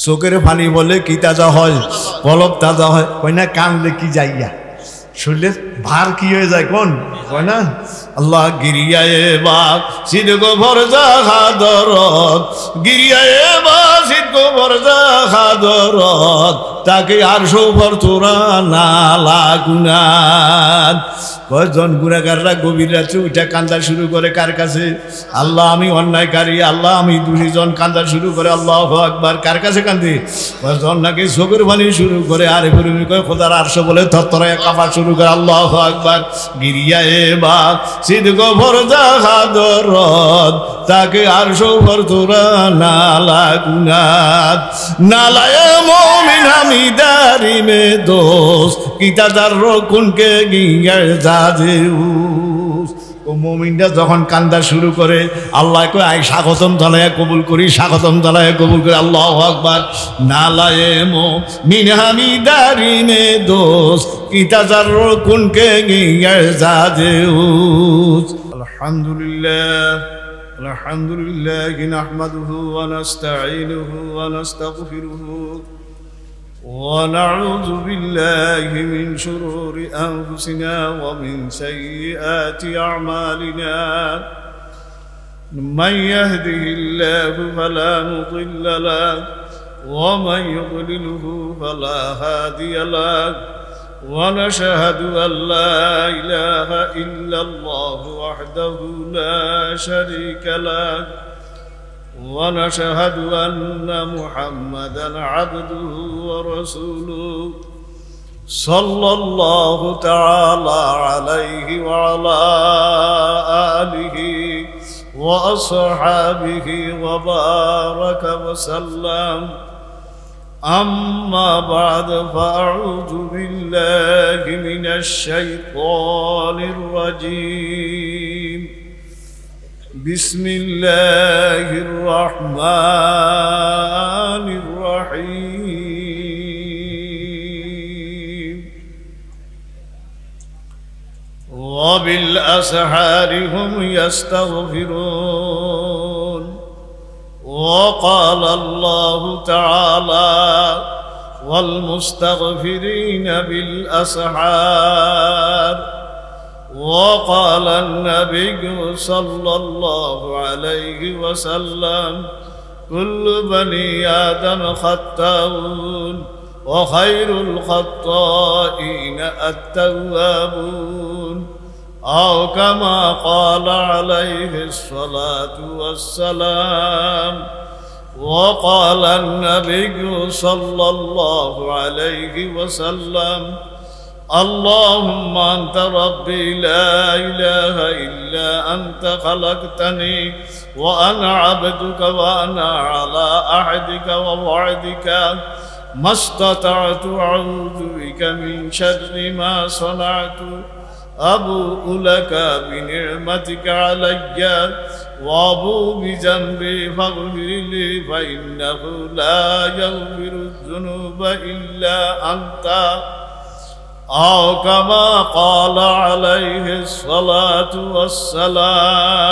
চোখের পানি বলে কি তাজা হয়, কলব তাজা হয়, কই না কানলে কি যাইয়া শরীরে ভার কি হয়ে যায় কোন কয় না। আল্লাহ গিরিয়ায়ে বা সিদক ভরজা হাদরত, গিরিয়ায়ে বা সিদক ভরজা হাদরত, তাকে আর সৌভর তোরা না লাগুনাত। কয়জন গুনাহগাররা গভীর রাত্রে উঠে কান্দা শুরু করে কার কাছে? আল্লাহ আমি অন্যায়কারী, আল্লাহ আমি দোষী। জন কান্দা শুরু করে আল্লাহু আকবার, কার কাছে কান্দে? কয়জন নাকি চোখের পানি শুরু করে আর এগুলি কয় খোদার আরশ বলে থরথরায় কাঁপা শুরু করে আল্লাহু আকবার। গিরিয়ায়ে বা সিদক ভরজা হাদরত, তাকে আর সৌভর তোরা না লাগুনাত। নালায়ে মুমিন হামিদারি মে দোস্ত, কিতা দার রকুনকে গিয়ার জাজেউস। ও মুমিনরা যখন কান্দা শুরু করে আল্লাহ কয় আই স্বাগতম জানায়া কবুল করি, স্বাগতম জানায়া কবুল করি। আল্লাহু আকবার। নালায়ে মুমিন হামিদারি মে দোস্ত, কিতা দার রকুনকে গিয়ার জাজেউস। আলহামদুলিল্লাহ আলহামদুলিল্লাহ নাহমাদুহু ওয়া নাস্তাঈনুহু ওয়া নাস্তাগফিরুহু ونعوذ بالله من شرور أنفسنا ومن سيئات أعمالنا، من يهده الله فلا مضل له ومن يضلله فلا هادي له، ونشهد أن لا إله إلا الله وحده لا شريك له، ونشهد أن محمدًا عبده ورسوله، صلى الله تعالى عليه وعلى آله وأصحابه وبارك وسلم. أما بعد فأعوذ بالله من الشيطان الرجيم. بسم الله الرحمن الرحيم. وبالأسحار هم يستغفرون. وقال الله تعالى والمستغفرين بالأسحار. وقال النبي صلى الله عليه وسلم كل بني آدم خطاؤون وخير الخطائين التوابون، أو كما قال عليه الصلاة والسلام. وقال النبي صلى الله عليه وسلم اللهم أنت ربي لا إله إلا أنت خلقتني وأنا عبدك وأنا على عهدك ووعدك ما استطعت أعوذ بك من شر ما صنعت، أبوء لك بنعمتك علي وأبوء بذنبي فاغفر لي فإنه لا يغفر الذنوب إلا أنت، أو كما قال عليه الصلاة والسلام.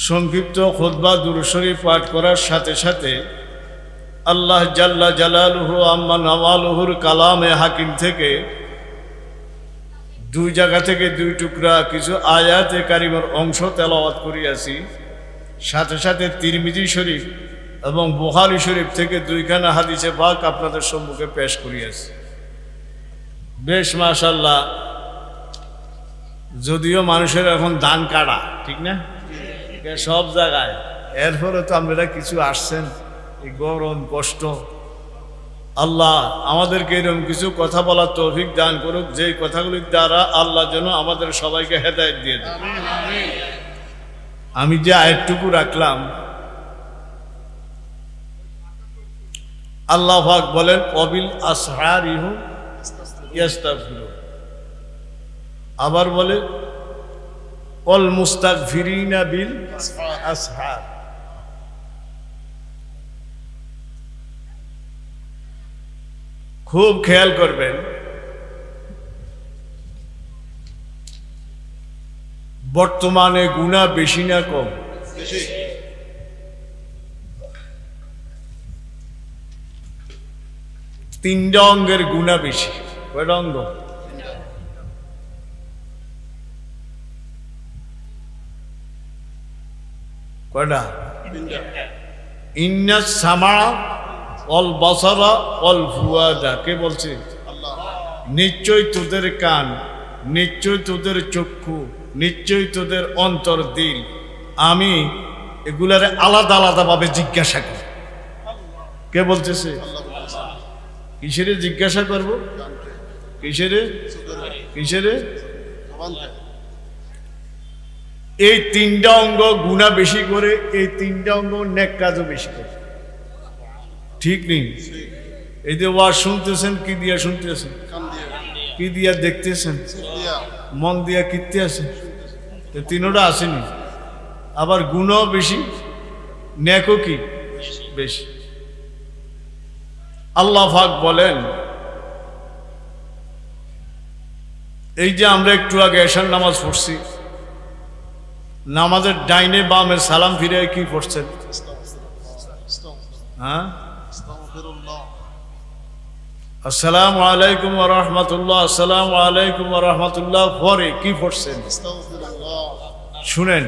সংক্ষিপ্ত খুতবা দুরূদ শরীফ পাঠ করার সাথে সাথে আল্লাহ জাল্লা জালালুহু আম্মা নাওয়ালুহুর কালামে হাকিম থেকে দুই জায়গা থেকে দুই টুকরা কিছু আয়াতে কারিমার অংশ তেলাওয়াত করিয়াছি। সাথে সাথে তিরমিজি শরীফ এবং বুখারী শরীফ থেকে দুইখানা হাদিসে পাক আপনাদের সম্মুখে পেশ করিয়াছি। বেশ মাশাআল্লাহ। যদিও মানুষের এখন ধান কাটা, ঠিক না, সব জায়গায়, এরপরে তো আপনারা কিছু আসছেন, এই গরম কষ্ট। আল্লাহ আমাদেরকে এরকম কিছু কথা বলার তৌফিক দান করুক, যেই কথাগুলির দ্বারা আল্লাহ যেন আমাদের সবাইকে হেদায়েত দিয়ে দেন। আমি যে আয়াতটুকু রাখলাম, আল্লাহ পাক বলেন ওয়াবিল আসহারি হুম ইস্তাগফিরুন। আবার বলে ওয়াল মুস্তাগফিরিনা বিল আসহার। খুব খেয়াল করবেন, বর্তমানে গুনাহ বেশি না কম? তিনটা অঙ্গের গুণা বেশি। কয়টা অঙ্গ? কয়টা? ইন্না সামা অল বসরা অল ফুয়াদা। কে বলছে? নিশ্চয় তোদের কান, নিশ্চয় তোদের চক্ষু, নিশ্চয় তোদের অন্তর দিল, আমি এগুলারে আলাদা আলাদা ভাবে জিজ্ঞাসা করি। কে বলতেছে? কিসেরে জিজ্ঞাসা করব? কিসেরে? কিসেরে? এই তিনটা অঙ্গ গুনাহ বেশি করে, এই তিনটা অঙ্গ নেক কাজও বেশি করে। ঠিক নেই? এই যে ওয়াজ শুনতেছেন, কি দিয়া শুনতেছেন? কি দিয়া দেখতেছেন? মন দিয়া কিনতে আছেন। তিনোটা আসেনি। আবার গুণও বেশি, নেকও কি বেশি। আল্লাহ পাক বলেন, এই যে আমরা একটু আগে এশার নামাজ পড়ছি, নামাজের ডাইনে বামে সালাম ফিরে কি পড়ছেন? হ্যাঁ, আসসালামু আলাইকুম ওয়া রাহমাতুল্লাহ, আসসালামু আলাইকুম ওয়া রাহমাতুল্লাহ পরে কি পড়ছেন? শুনেন,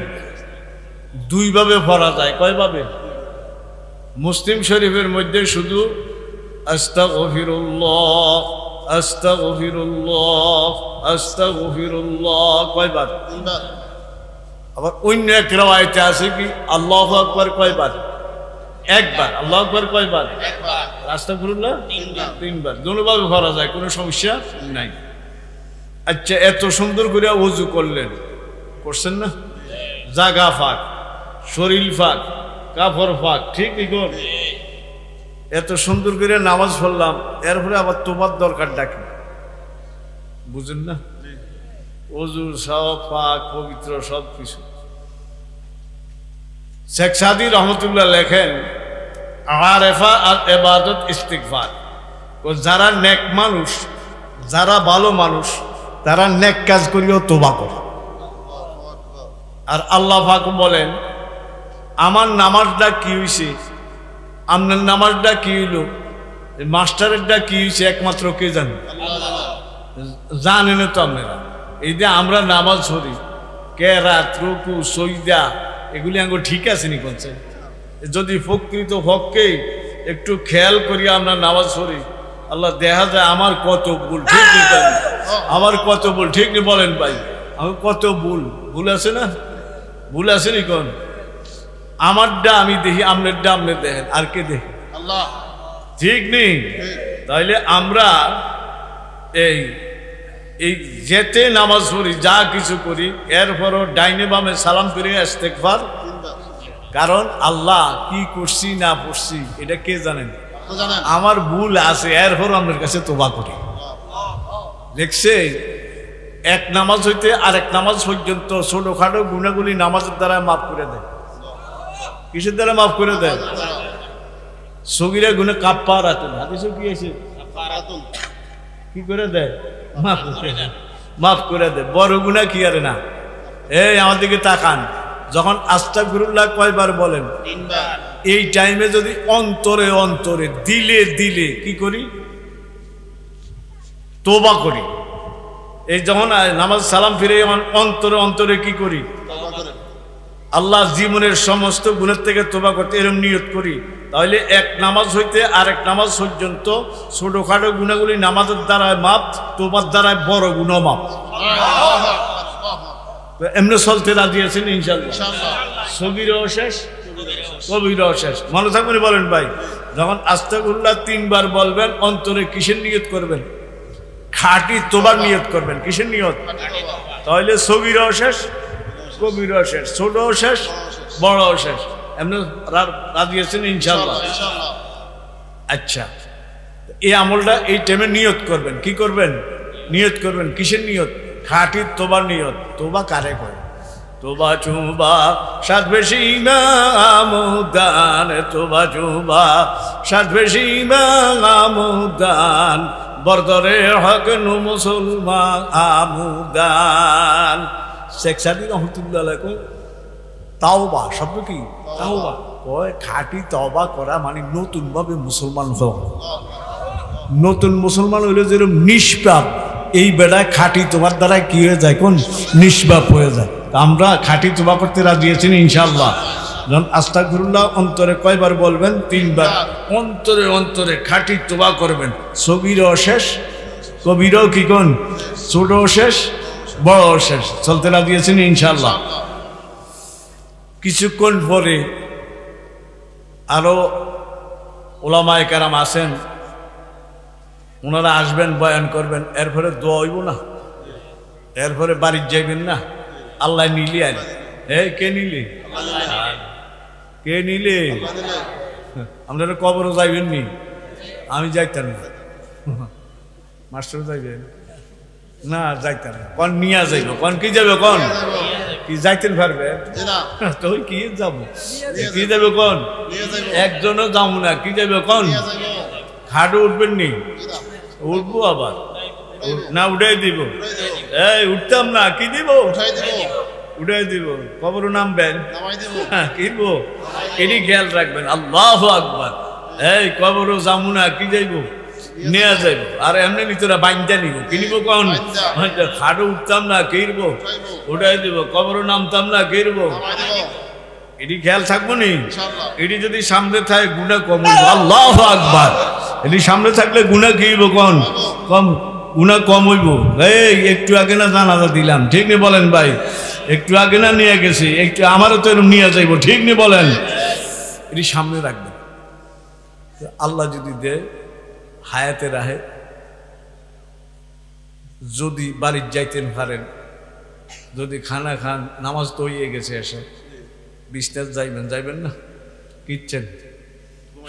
দুইভাবে পড়া যায়। কয়ভাবে? মুসলিম শরীফের মধ্যে শুধু আস্তাগফিরুল্লাহ, আস্তাগফিরুল্লাহ, আস্তাগফিরুল্লাহ কয়বার? আবার অন্য এক রাওয়ায়াতে আছে কি আল্লাহু আকবার কয়বার? একবার। আল্লাহু আকবার কয়বার? একবার। আস্তাগফিরুল্লাহ তিনবার। দুইভাবে পড়া যায়, কোনো সমস্যা নাই। আচ্ছা, এত সুন্দর করে ওযু করলেন, করছেন না? জাগা ফাঁক, শরীর ফাঁক, কাপড় ফাঁক, ঠিক নিকন? এত সুন্দর করে নামাজ পড়লাম, এরপরে আবার তোবার দরকার ডাকি, বুঝেন না? ওযু সব পাক পবিত্র সব কিছু। শেখ সাদি রহমতুল্লাহ লেখেন, আরেফা আর ইবাদত ইস্তিগফার। যারা নেক মানুষ, যারা ভালো মানুষ, তারা নেক কাজ করিও তোবা করে। আর আল্লাহ পাক বলেন, আমার নামাজটা কি হইছে, আপনার নামাজটা কি হইলো, মাস্টারেরটা কি হইছে, একমাত্র কে জানে? জানেন তো আপনারা। এই যে আমরা নামাজ পড়ি, কেরাত, রুকু, সজদা, এগুলি আঙ্গুর ঠিক আছে নি? কোনছে যদি প্রকৃত হককে একটু খেয়াল করি আমরা নামাজ পড়ি, আল্লাহ দেখা যায় আমার কত ভুল, ঠিক নেই? আমার কত ভুল, ঠিক নেই? বলেন ভাই, আমার কত ভুল, ভুল আছে না? ভুল আছে নি? কোন আমারটা আমি দেখি, আপনারটা আপনি দেখেন, আর কে দেখে? আল্লাহ, ঠিক নেই? তাইলে আমরা এই এই যেতে নামাজ পড়ি, যা কিছু করি, এরপরও ডাইনে বামে সালাম করে ইস্তেগফার। কারণ আল্লাহ কি করছি না করছি এটা কে জানেন? আমার ভুল আছে, এরপরও আপনার কাছে তোবা করি। দেখছে, এক নামাজ হইতে আরেক নামাজ পর্যন্ত ছোটখাটো গুণাগুলি নামাজের দ্বারা মাফ করে দেয়। কিসের দ্বারা মাফ করে দেয়? সগীরা গুণে কাফারাতুন, হাদিসে কি আছে? কি করে দেয়? মাফ করে দেয়, মাফ করে দেয়। বড় গুনাহ কি আরে না? এই আমার দিকে তাকান, যখন আস্তাগফিরুল্লাহ কয়বার বলেন? তিনবার। এই টাইমে যদি অন্তরে অন্তরে দিলে দিলে কি করি? তোবা করি। এই যখন নামাজ সালাম ফিরে যখন অন্তরে অন্তরে কি করি? আল্লাহ জীবনের সমস্ত গুণের থেকে তোবা করতে এরকম নিয়ত করি, তাহলে এক নামাজ হইতে আরেক নামাজ পর্যন্ত ছোটখাটো গুণাগুলি নামাজের দ্বারায় মাপ, তোবার দ্বারায় বড় গুণ মাপ। এমনি চলতে রাজি আছেন ইনশাআল্লাহ? সগীরও শেষ, কবিরও শেষ। মনে থাকবেন, বলেন ভাই, যখন আস্তাগফিরুল্লাহ তিনবার বলবেন, অন্তরে কিসের নিয়ত করবেন? খাঁটি তোবার নিয়ত করবেন। কিসের নিয়ত? তাহলে সগীরও শেষ, কবিরও শেষ, ছোটও শেষ, বড়ও শেষ। এমনি রাজি আছেন ইনশাআল্লাহ? আচ্ছা, এই আমলটা এই টাইমে নিয়ত করবেন। কি করবেন? নিয়ত করবেন। কিসের নিয়ত? খাঁটি তোবার নিয়ত। তোবা কারে করে? তোবা চুবা সাত বেশি আমুদান, তোবা চুবা সাত বেশি আমুদান, বরদরে হক নু মুসলমান আমুদান। শেখ সাদি রহমতুল্লাহ কয় তাওবা শব্দ কি? তাওবা কয় খাঁটি তওবা করা মানে নতুন ভাবে মুসলমান হওয়া। নতুন মুসলমান হইলে যেরকম নিষ্পাপ, এই বেড়ায় খাঁটি তোমার দ্বারা কি হয়ে যায়, কোন নিষ্পাপ হয়ে যায়। আমরা খাঁটি তোবা করতে রাজি আছি ইনশাআল্লাহ। যখন আস্তাগফিরুল্লাহ অন্তরে কয়বার বলবেন, 3 বার। অন্তরে অন্তরে খাঁটি তোবা করবেন। সগীরও শেষ, কবিরও কি কোন, ছোটও শেষ, বড়ও শেষ। চলতে রাজি আছেন ইনশাআল্লাহ। কিছুক্ষণ পরে আরো ওলামায়ে কেরাম আছেন, ওনারা আসবেন, বয়ান করবেন। এরপরে দোয়া হইব না, এরপরে বাড়ির যাইবেন না। আল্লাহ নিলি আর কে নিলে, কে নিলে? আপনারা কবরও যাইবেন নি? আমি যাইতাম না। মাস্টার যাইবেন না? যাইতাম না। কন নিয়া যাইব, কন কি যাবে, কন কি যাইতেন পারবে তো? কি যাবো, কি যাবে কোন? একজনও যাবো না, কি যাবে কোন? খাটে উঠবেন নি? উঠবো আবার না? উঠাই দিব? এই উঠতাম না, কি দিব? উঠাই দিব। কবর নামবেন, কিনব, এটি খেয়াল রাখবেন। আল্লাহু আকবার। এই কবরও যাবো না, কি যাইব? নিয়ে যাইব। আর এমনি নিতরা বাইন্দা নিব, কিনিব কোন? খাটে উঠতাম না, কিনব, উঠাই দিব। কবরও নামতাম না, কিনব, এটি খেয়াল থাকবো নি? এটি যদি সামনে থাকে গুনাহ কম হইব। আল্লাহু আকবার। এটি সামনে থাকলে গুনাহ কি হইব, কোন কম, গুনাহ কম হইব। এই একটু আগে না জানাজা দিলাম, ঠিক নি বলেন ভাই? একটু আগে না নিয়ে গেছি, একটু আমারও তো এরকম নিয়ে যাইব, ঠিক নি বলেন? এটি সামনে রাখবেন। আল্লাহ যদি দেয় হায়াতে রাহে, যদি বাড়ির যাইতেন পারেন, যদি খানা খান, নামাজ তো হয়ে গেছে, এসে বিছনায় যাইবেন, যাইবেন না? কিচ্ছেন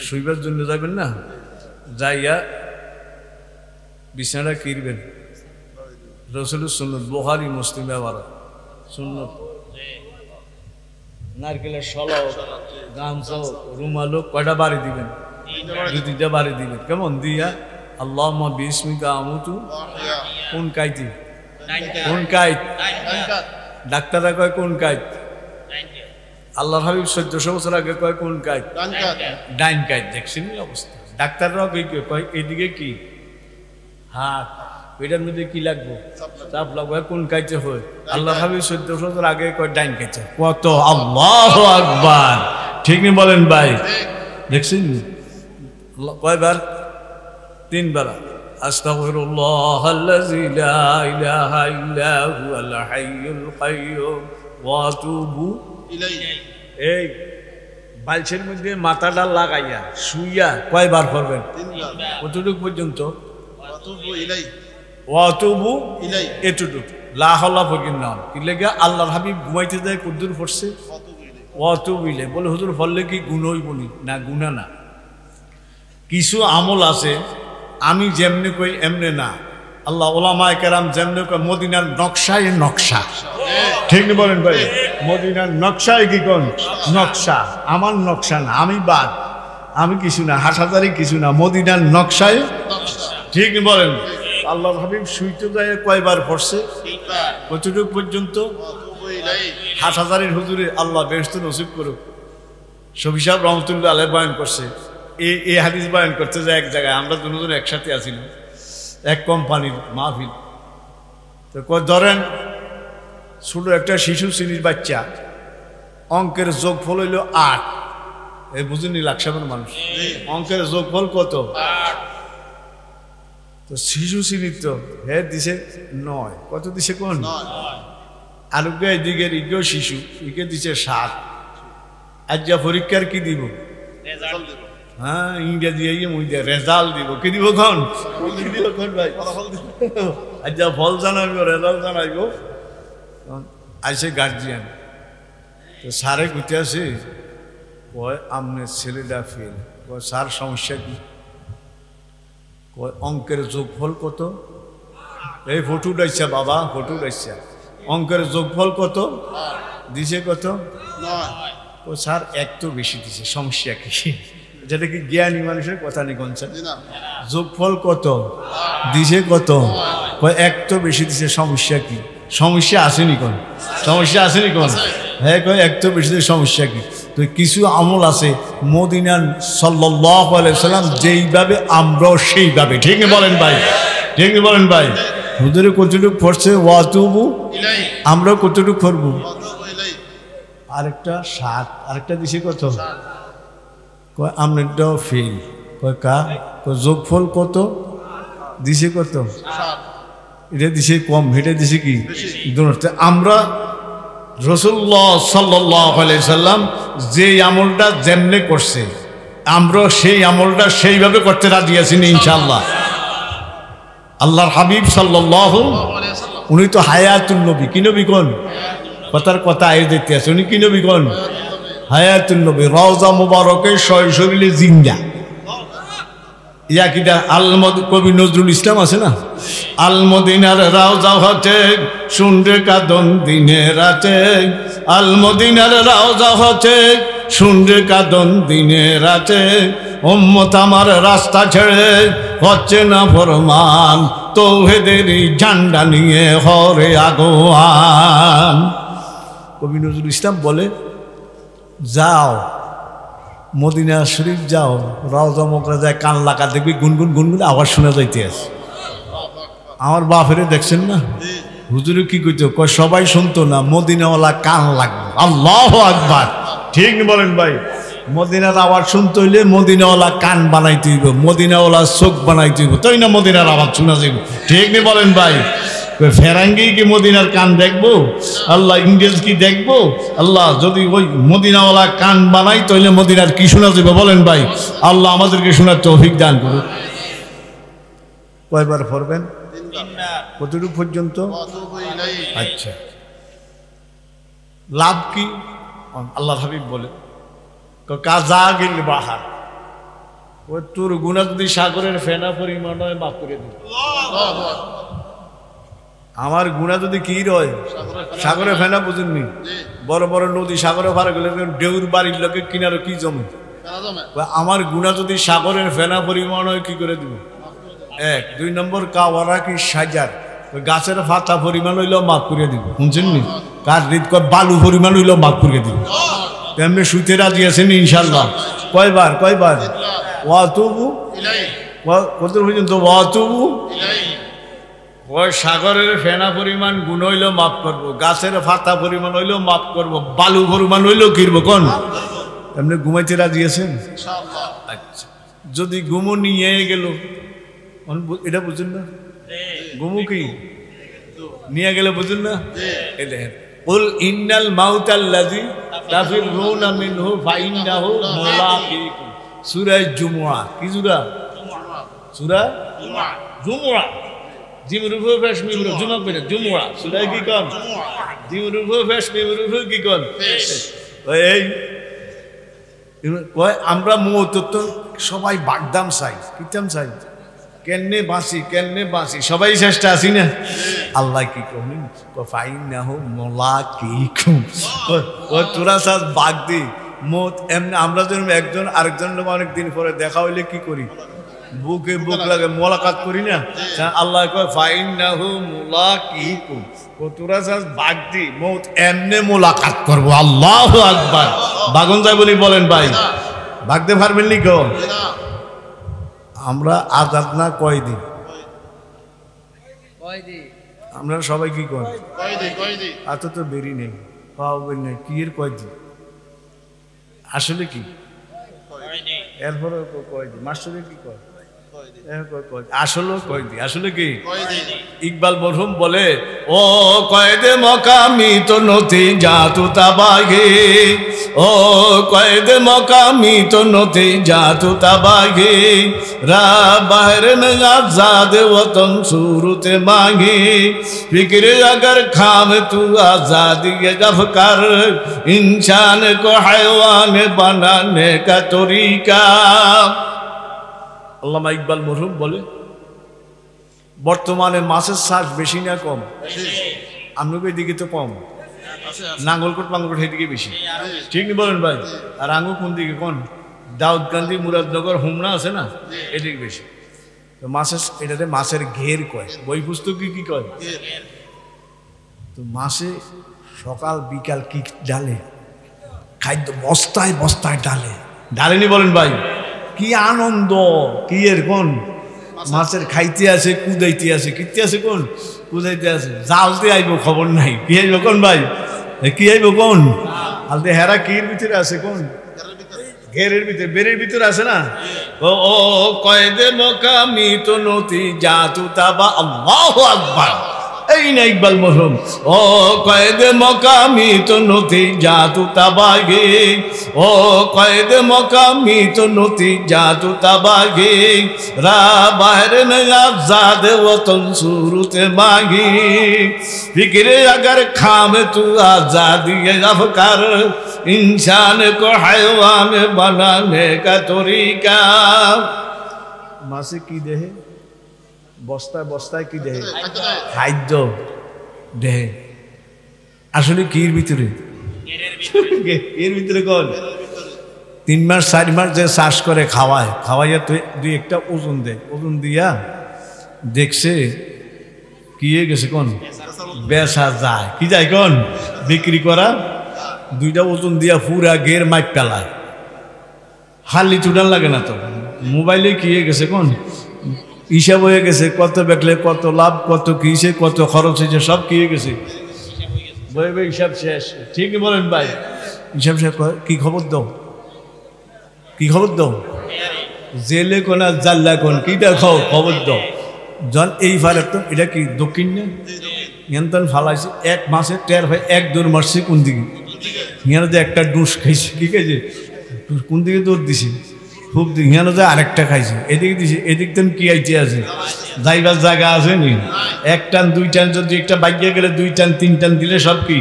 শুইবার জন্য যাইবেন না? যাইয়া বিছানাটা কিনবেন। রসুলের সুন্নত, বুখারী মুসলিমে আবার সুন্নত। নারকেলের শলাও, গামছাও, রুমালও কয়টা বাড়ি দিবেন? 2টা বাড়ি দিবেন। কেমন দিয়া? আল্লাহুম্মা বিসমিকা আমুতু। কোন কাইতি? কোন কাইত? ডাক্তাররা কয় কোন কাইত? আল্লাহর হাবিব 1400 বছর আগে কয় কোন কাইত? ডাইন কাইত। দেখছেন অবস্থা? ডাক্তাররাও কয় এইদিকে কি হাত, এটার মধ্যে কি লাগবো? চাপ লাগবো। কোন কাইতে হয়? আল্লাহর হাবিব 1400 বছর আগে কয় ডাইন কাইতে। কত! আল্লাহু আকবার। ঠিক নি বলেন ভাই? দেখছেন কয়বার? 3 বার। আস্তাগফিরুল্লাহাল্লাযী লা ইলাহা ইল্লা হুয়াল হাইয়ুল কাইয়্যুম ওয়া আতুবু ইলাইহি। এই বালছের মধ্যে মাথাটা লাগাইয়া শুইয়া কয়বার করবেন? 3 বার। কতটুকু পর্যন্ত? ওয়া আতুবু ইলাইহি, এতটুকু। লা হাওলা পর্যন্ত না। কি লাগে? আল্লাহর হাবিব ঘুমাইতে যায় কদ্দুর পড়ছে? ওয়া আতুবু ইলাইহি। বলে হুজুর পড়লে কি গুনাহ হইবনি? না, গুনাহ না। কিছু আমল আছে আমি যেমনি কই এমনি না। আল্লাহ ওলামায়ে কেরাম যেমনি কয় মদিনার নকশায় নকশা। ঠিক নি বলেন ভাই? মদিনার নকশায় কি কোন নকশা? আমার নকশা না, আমি বাদ, আমি কিছু না, হাটহাজারি কিছু না, মদিনার নকশায় নকশা। ঠিক নি বলেন? আল্লাহর হাবিব শুইতে যায় কয়বার পড়ছে? 3 বার। কতটুকু পর্যন্ত? হাটহাজারির হুজুরে আল্লাহ বেহেশত নসিব করুক। শফি সাহেব রহমতুল্লাহ আলাইহি বয়ান করছে, এই হাদিস বয়ান করতে যায় এক জায়গায়। আমরা দুজন একসাথে আছিলাম, এক কোম্পানির মাহফিল। তো ধরেন ছোট একটা শিশু শ্রেণীর বাচ্চা, অঙ্কের যোগফল হইল 8। এই বুঝুনি লাকসামের মানুষ, অঙ্কের যোগফল কত? 8। তো শিশু শ্রেণীর তো দিছে 9। কত দিছে কোন? 9। আরোগ্য এদিকের ইগো শিশু, ইকে দিছে 7। আজ যা পরীক্ষার কি দিব? হ্যাঁ, ইংরেজি রেজাল্ট দিব। কি দিব কোন? ভাই আজ যা ফল জানাইব, রেজাল্ট জানাইব। আইসে গার্জিয়ান, তো স্যারে গুতে আছে, কয় আপনার ছেলেটা ফেল। কয় স্যার সমস্যা কি? কয় অঙ্কের যোগফল কত? এই ফটো ডাইছা বাবা, ফটো ডাইছা। অঙ্কের যোগফল কত দিছে? কত? 9। ও স্যার এক তো বেশি দিছে, সমস্যা কি? যেটা কি জ্ঞানী মানুষের কথা নেই কোন স্যার? যোগফল কত দিছে? কত? কয় এক তো বেশি দিছে, সমস্যা কি? সমস্যা আসেনি কোন? সমস্যা আসেনি কোন? হ্যাঁ, কয় এক তো বেশি দিছে, সমস্যা কি? তো কিছু আমল আছে মদিনার সাল্লাল্লাহু আলাইহি সাল্লাম যেইভাবে আমরাও সেইভাবে। ঠিক না বলেন ভাই? ঠিক না বলেন ভাই? হুজুরে কতটুকু পড়ছে ওয়াতুবু ইলাই, আমরাও কতটুকু করব? আরেকটা 7, আরেকটা দিছে কত? কয় আমনেরটাও ফেল। কয় কা যোগফল কত দিছে? কত? এটা দিছে কম, এটা দিছে কি? আমরা রাসূলুল্লাহ সাল্লাল্লাহু আলাইহি সাল্লাম যে আমলটা যেমনে করছে আমরা সেই আমলটা সেইভাবে করতে রাজি আছি ইনশাআল্লাহ। আল্লাহর হাবিব সাল্লাল্লাহু আলাইহি সাল্লাম উনি তো হায়াতুন নবী। কি নবী কোন? কথার কথা আয় দেখতে আছে। উনি কি নবী কোন? হায়াতুন নবী। রওজা মুবারকে শরীরে জিন্দা। ইয়া কিটা কবি নজরুল ইসলাম আছে না, আল মদিনার রওজা হতে শুনরে কাঁদন দিনে রাতে, আল মদিনার রওজা হতে শুনরে কাঁদন দিনে রাতে, উম্মত আমার রাস্তা ছেড়ে হচ্ছে না ফরমান, তৌহিদেরই ঝান্ডা নিয়ে হরে আগোয়ান। কবি নজরুল ইসলাম বলে যাও মদিনা শরীফ যাও, রওজা মোকরা যায়, কান লাগা দেখবি গুনগুন গুনগুন আওয়াজ শোনা যাইতে আছে। আমার বাপেরে দেখছেন না হুজুরে কি কইতো, কয় সবাই শুনতো না, মদিনাওয়ালা কান লাগবে। আল্লাহু আকবার। ঠিক বলেন ভাই? মদিনার আওয়াজ শুনতে হইলে মদিনাওয়ালা কান বানাইতে হইব, মদিনাওয়ালা চোখ বানাইতে হইব, তাই না মদিনার আওয়াজ শোনা যাইব। ঠিক নি বলেন ভাই? ফেরাঙ্গি কি মদিনার কান দেখবো? আল্লাহ ইংরেজ কি দেখবো? আল্লাহ যদি ওই মদিনাওয়ালা কান বানাই তাহলে মদিনার কি শোনা যাবে বলেন ভাই? আল্লাহ আমাদেরকে শোনার তৌফিক দান করুন। কয়বার পড়বেন? কতটুকু পর্যন্ত? আচ্ছা, লাভ কি? আল্লাহ হাবিব বলে কাজা গিল বাহার, ওই তোর গুনাহ যদি সাগরের ফেনা পরিমাণ হয় মাফ করে দিবে। আমার গুনাহ যদি কি রয় সাগরে ফেনা, বুঝেননি? বড় বড় নদী সাগরে পার গেলে ঢেউর বাড়ির লোকের কিনারে কি জমে, আমার গুনাহ যদি সাগরের ফেনা পরিমাণ হয় কি করে দিব? 1 2 নম্বর কাওয়ারা কি সাজার, গাছের পাতা পরিমাণ হইলেও মাফ করে দিব। শুনছেন নি? কার হৃদ বালু পরিমাণ হইলেও মাফ করে দিব। তেমনি শুতে রাজি আছেন ইনশাল্লাহ? কয়বার? কয়বার? ওয়াতুবু ইলাই, কত পর্যন্ত? ওয়াতুবু ইলাই। ওই সাগরের ফেনা পরিমাণ গুণ হইলেও মাফ করবো, গাছের পাতা পরিমাণ হইলেও মাফ করবো, বালু পরিমাণ হইলেও কিরব কোন? এমনি ঘুমাইতে রাজি আছেন? আচ্ছা, যদি ঘুমো নিয়ে গেল, এটা বুঝুন না? ঘুমো কি নিয়ে গেলে বুঝুন না? এই দেখেন, কুল ইন্নাল মাউতাল্লাযী তাফিরুনা মিনহু ফাইন্নাহু মুলাকীকুম। সূরা জুমুআ। কি সূরা? সূরা জুমুআ। জিমরুফু ফেশ মিমরু জুমা করে জুমুআ। সূরা কি কোন? জিমরুফু ফেশ মিমরুফু কি কোন? এই কয় আমরা মওত তো সবাই বাগদাম চাই, কিতাম চাই, কেনে বাঁচি কেনে বাঁচি, সবাই চেষ্টা আছি না? আল্লাহ কি কমি ফাইন্নাহু মুলাকীকুম। তোরা চাস বাগ দি মত। এমনি আমরা যেরকম একজন আরেকজন লোক অনেকদিন পরে দেখা হইলে কি করি? বুকে বুক লাগে মোলাকাত করি না? আল্লাহ কয় ফাইন্নাহু মুলাকীকুম। তোরা চাস বাগ দি মত এমনি মোলাকাত করবো। আল্লাহু আকবার। বাগন যায় বলি বলেন ভাই? ভাগতে পারবেন নি গো? আমরা আজাদ না কয়দি? আমরা সবাই কি কয়? এত তো বেরি নেই, পাবেন না কি এর কয়দি? আসলে কি এরপরে কয়দি? মাস্টারে কি কয়? আসলে কয়দি। আসলে কি? ইকবাল মরহুম বলে ও কয়েদে মকামি তো নথি জাতু তাবাগে, ও কয়েদে মকামি তো নথি জাতু তাবাগে, রা বাহরে মে আজাদ वतन सूरत मांगे, फिक्र अगर खाम तू आजादी गफकर, इंसान को हैवान बनाने का तरीका। আল্লামা ইকবাল মরহুম বলে বর্তমানে মাছের চাষ বেশি না কম? আপনাদের দিকে তো কম, নাঙ্গলকোট পাঙ্গলকোট এদিকে বেশি। ঠিক নি বলেন ভাই? আর আঙ্গু কোন দিকে? কোন দাউদকান্দি মুরাদনগর হোমনা আছে না, এদিকে বেশি। তো মাছের এটাতে মাছের ঘের কয়, বই পুস্তকে কি কয়? তো মাছে সকাল বিকাল কি ডালে? খাদ্য বস্তায় বস্তায় ডালে ডালেনি বলেন ভাই, কি আনন্দ, কি এর কোন মাছের খাইতে আছে, কুদাইতে আছে, কিতে আছে, কোন কুদাইতে আছে, জালতে আইব খবর নাই, কি আইব কোন ভাই, কি আইব কোন আলতে হেরা কির ভিতরে আছে, কোন ঘেরের ভিতরে, বেরের ভিতরে আছে না। ও ও কয়েদে মকামি তো নতি জাতু তাবা, আল্লাহু আকবার। এই না ইকবাল মরহুম, ও কয়েদে মকামি তো নতি জাতু তাবাগে, ও কয়েদে মকামি তো নতি জাতু তাবাগে, রা বাহরে में आजाद वतन सूरत मांगी, फिक्रे अगर खाम तू आजादी अफकार, इंसान को हैवान बनाने का तरीका। मासे की देहे বস্তায় বস্তায় কি দেহে, খাদ্য দেহে। আসলে কির ভিতরে, এর ভিতরে কোন 3 মাস 4 মাস যে চাষ করে খাওয়ায়, খাওয়াইয়া দুই একটা ওজন দেয়, ওজন দিয়া দেখছে কি হয়ে গেছে, কোন বেচা যায়, কি যায় কোন বিক্রি করা, 2টা ওজন দিয়া পুরা গের মাইক পেলায়, হালি চুটান লাগে না তো, মোবাইলে কি হয়ে গেছে, কোন হিসাব হয়ে গেছে, কত বেচলে কত লাভ, কত কিসে কত খরচ হয়েছে, সব কি হয়ে গেছে, বই বই হিসাব শেষ। ঠিকই বলেন ভাই, হিসাব শেষ। কি খবর দাও, কি খবর দাও, জেলে কোন আর জাল্লা কোন, কি দেখাও খবর দাও। জন এই ফারে তো এটা কি দক্ষিণ না, নিয়ন্ত্রণ ফালাইছে 1 মাসে টের ভাই 1-2 মাসে কোন দিকে, হিয়ানো যে একটা ডুস খাইছে, ঠিক আছে, কোন দিকে দৌড় দিছি, খুব হিয়ানো যায় আরেকটা খাইছে, এদিকে দিছে, এদিক তেন কি আইতে আছে, যাইবার জায়গা আছে নি, 1 টান 2 টান যদি একটা বাইকে গেলে 2 টান 3 টান দিলে সব কি,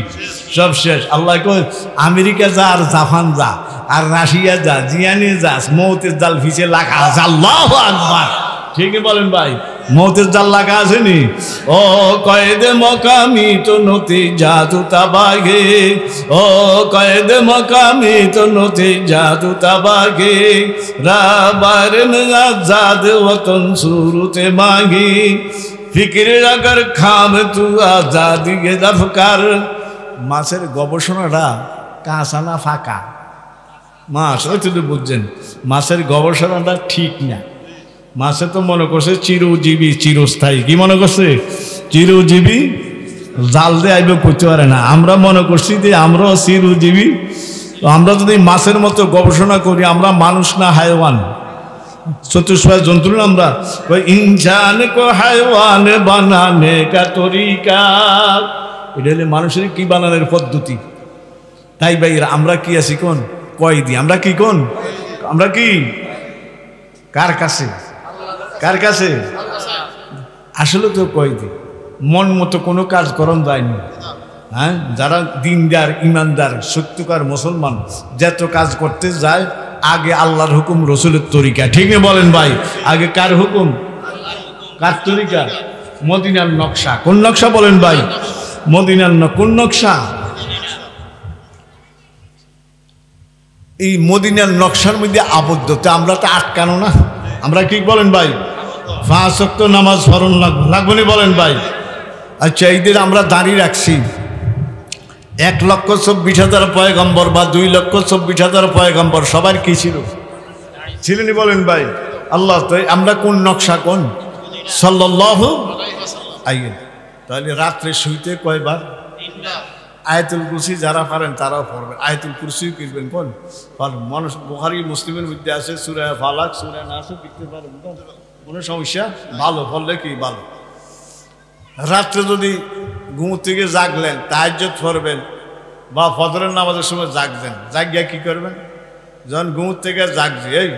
সব শেষ। আল্লাহ কই আমেরিকা যা আর জাপান যা আর রাশিয়া যা, জিয়ানি যা, মৌতের জাল ভিসে লাগা আছে। আল্লাহু আকবার। ঠিকই বলেন ভাই, মৌতের জাল লাগা আছে নি। ও কয়েদে মকামি তো নতি জাদু তাবাগে, ও কয়েদে মকামি তো নতি জাদু তাবাগে, রাবার আজাদ ওতন সুরতে মাগি, ফিকির আগার খাম তু আজাদি গে দফকার। মাছের গবেষণাটা কাঁচা না ফাঁকা মাছ, ওই তো বুঝছেন, মাছের গবেষণাটা ঠিক না। মাছে তো মনে করছে চিরজীবী চিরস্থায়ী, কি মনে করছে চিরজীবী, জাল দিয়ে আইবে করতে পারে না। আমরা মনে করছি যে আমরাও চিরজীবী। আমরা যদি মাছের মতো গবেষণা করি, আমরা মানুষ না হায়ওয়ান, চতুষ্পদ জন্তু না আমরা। ইনসান কো হায়ওয়ান বানানে কা তরিকা, এটা হলে মানুষের কি বানানোর পদ্ধতি। তাই ভাই আমরা কি আছি কোন কয়দি, আমরা কি কোন, আমরা কি কার কাছে, কার কাছে, আসলে তো কয়দি, মন মতো কোনো কাজ করণ যায়নি। হ্যাঁ, যারা দিনদার ইমানদার সত্যকার মুসলমান যত কাজ করতে যায়, আগে আল্লাহর হুকুম রসুলের তরিকা, ঠিক না বলেন ভাই, আগে কার হুকুম, কার তরিকা, মদিনার নকশা। কোন নকশা বলেন ভাই, মদিনার কোন নকশা, এই মদিনার নকশার মধ্যে আবদ্ধ। তো আমরা তো আটকানো না, আমরা কি বলেন ভাই, 5 ওয়াক্ত নামাজ ফরজ লাগবে না বলেন ভাই। আচ্ছা, ঈদের আমরা দাঁড়িয়ে রাখছি 1,24,000 পয়গম্বর বা 2,24,000 পয়গম্বর সবার কি ছিল, ছিলেন বলেন ভাই। আল্লাহ তো আমরা কোন নকশা, কোন সাল্লাল্লাহু আলাইহি। তাহলে রাত্রে শুইতে কয়বার, আয়াতুল কুরসি যারা পারেন তারাও পড়বেন, আয়াতুল কুরসি কিনবেন কোন মানুষ, বুখারী মুসলিমের মধ্যে আছে সূরা ফালাক সূরা নাস পড়তে পারেন, কোনো সমস্যা, ভালো পড়লে কি ভালো। রাত্রে যদি ঘুম থেকে জাগলেন, তাহাজ্জুদ পড়বেন বা ফজরের নামাজের সময় জাগবেন, জাগিয়া কি করবেন, যখন ঘুম থেকে জাগছে, এই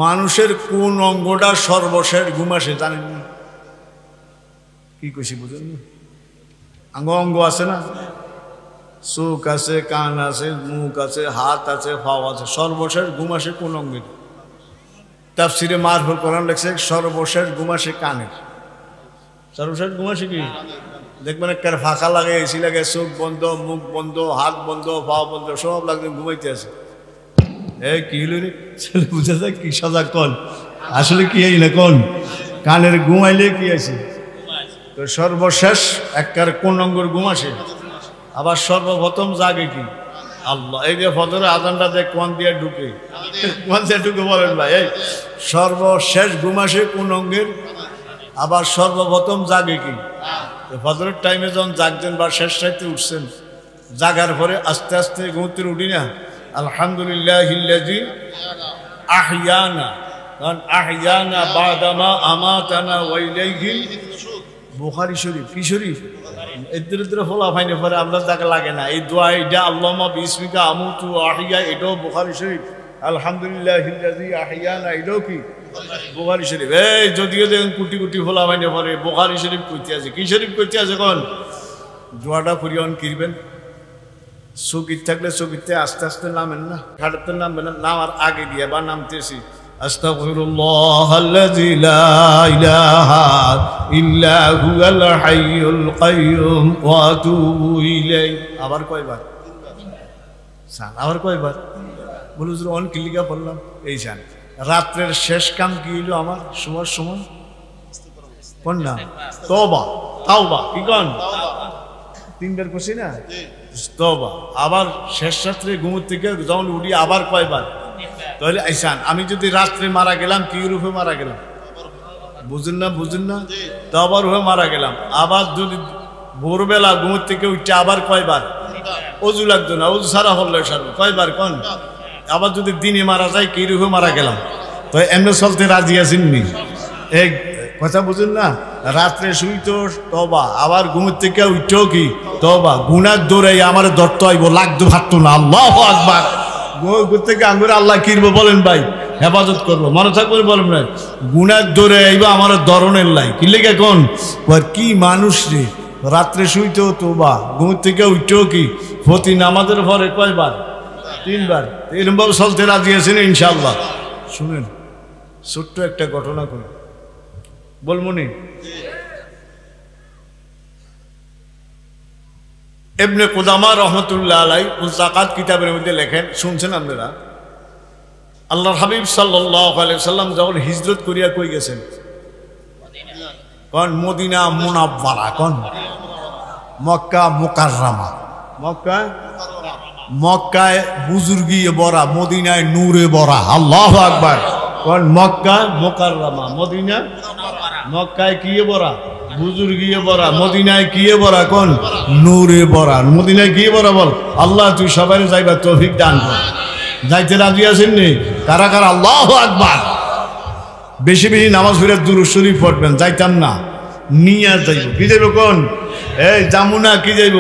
মানুষের কোন অঙ্গটা সর্বশেষ ঘুম আসে জানেন কি কইছি, বুঝেন না? অঙ্গ আছে না, চোখ আছে, কান আছে, মুখ আছে, হাত আছে, পাও আছে, সর্বশেষ ঘুম আসে কোন অঙ্গে? তাফসিরে মারফুল কোরআন লেখছে সর্বশেষ ঘুম আসে কানের, সর্বশেষ ঘুম আসে কি দেখবেন, একটা ফাঁকা লাগে, এসি লাগে, চোখ বন্ধ, মুখ বন্ধ, হাত বন্ধ, পা বন্ধ, সব লাগবে ঘুমাইতে আছে। কি হলো রে ছেলে, বুঝা যায় কি সাজা কন, আসলে কি এই না কোন কানের ঘুমাইলে কি আছে, তো সর্বশেষ একটার কোন অঙ্গর ঘুম আসে, আবার সর্বপ্রথম জাগে কি আল্লাহ, এই যে ফজরের আজানটা দেখ কোন দিয়ে ঢুকে, কোন দিয়ে ঢুকে বলেন ভাই? এই সর্বশেষ ঘুম আসে কোন অঙ্গের, আবার সর্বপ্রথম জাগে কি? ফজরের টাইমে যখন জাগছেন বা শেষ রাইতে উঠছেন, জাগার পরে আস্তে আস্তে ঘুমতে উঠি না, আলহামদুলিল্লাহিল্লাযী আহইয়ানা, কারণ আহইয়ানা বাদামা আমাতানা ওয়া ইলাইহিল বুখারী শরীফ। কি শরীফ? এদের ফলা ফাইনে পরে আপনার জায়গা লাগে না। এই দোয়া এটা আল্লাহুম্মা বিসমিকা আমুতু ওয়া আহইয়া, এটাও বুখারী শরীফ। আলহামদুলিল্লাহিল্লাযী আহইয়ানা, এটাও কি বুখারী শরীফ। এই যদিও দেখেন কোটি কোটি ফলা ফাইনে পরে বুখারী শরীফ কইতে আছে। কি শরীফ কইতে আছে? কোন দোয়াটা করিয়ন কিরবেন? চকিত থাকলে চকিতে আস্তে আস্তে নামেন না, খাটাতে নামবেন না, নামার আগে দিয়ে বা নামতেছি আস্তাগফিরুল্লাহাল্লাযী লা ইলাহা ইল্লা হুয়াল হাইয়ুল কাইয়ুম ওয়া আতুবু ইলাইহি। আবার কয়বার? সান। আবার কয়বার? বলু যে অন কিলিকা বললাম এই সান। রাত্রের শেষ কাম কি হইল আমার? সময় সময় কোন না? তওবা, তাওবা। কি কোন? তিনবার করছি না তওবা। আবার শেষ রাত্রে ঘুম থেকে যখন উঠি আবার কয়বার? তাহলে আইসান, আমি যদি রাত্রে মারা গেলাম কি রূপে মারা গেলাম? বুঝেন না? বুঝেন না? তওবার রূপে মারা গেলাম। আবার যদি ভোরবেলা ঘুম থেকে উঠে আবার কয়বার? অজু লাগতো না, অজু সারা হল্লে সারবে কয়বার? কোন? আবার যদি দিনে মারা যায় কি রূপে মারা গেলাম? তো এমনি চলতে রাজি আছেন নি? এই কথা বুঝুন না? রাত্রে শুইতো তওবা, আবার ঘুমের থেকে উঠতেও কি তওবা। গুনার দৌড়াই আমার ধরতে হইব, লাগতো ভাবতো না। আল্লাহু আকবার। ঘুম থেকে আঙ্গুরে আল্লাহ কিরবো বলেন ভাই? হেফাজত করবো, মনে থাকবে বলেন ভাই? গুনার দৌড়ে আইব আমার ধরনের লাই কি লেগে? কোন কি মানুষ রে, রাত্রে শুইতো তওবা, ঘুমের থেকে উঠতেও কি প্রতি নামাজের পরে কয়বার? তিনবার। এরকম ভাবে চলতে রাজি আছেন ইনশাআল্লাহ? শুনেন ছোট্ট একটা ঘটনা করি, বলমনি। ইবনে কুদামা রহমতুল্লাহ আলাইহি মুসাকাত কিতাবের মধ্যে লেখেন, শুনছেন আপনারা? আল্লাহর হাবিব সাল্লাল্লাহু আলাইহি সাল্লাম যখন হিজরত করিয়া কই গেছেন? কোন? মদিনা মুনাওয়ারা। কোন? মক্কা মুকাররমা। মক্কা, মক্কায় বুজুর্গিয়ে ভরা, মদিনায় নূরে ভরা। আল্লাহু আকবার। কোন? মক্কা মুকাররমা, মদিনা। মক্কায় কিয়ে ভরা? বুজুর্গিয়ে ভরা। মদিনায় কিয়ে ভরা? কোন? নূরে ভরা। মদিনায় কিয়ে ভরা? বল আল্লাহ, তুই সবাই যাইবার তৌফিক দান কর। যাইতে রাজি আছেন নি? কারা কারা আল্লাহু আকবার? বেশি বেশি নামাজ পড়ে দুরূদ শরীফ পড়বেন। যাইতাম না, নিয়ে যাইব। কি যাইব? কোন? এই জামুনা কি যাইব?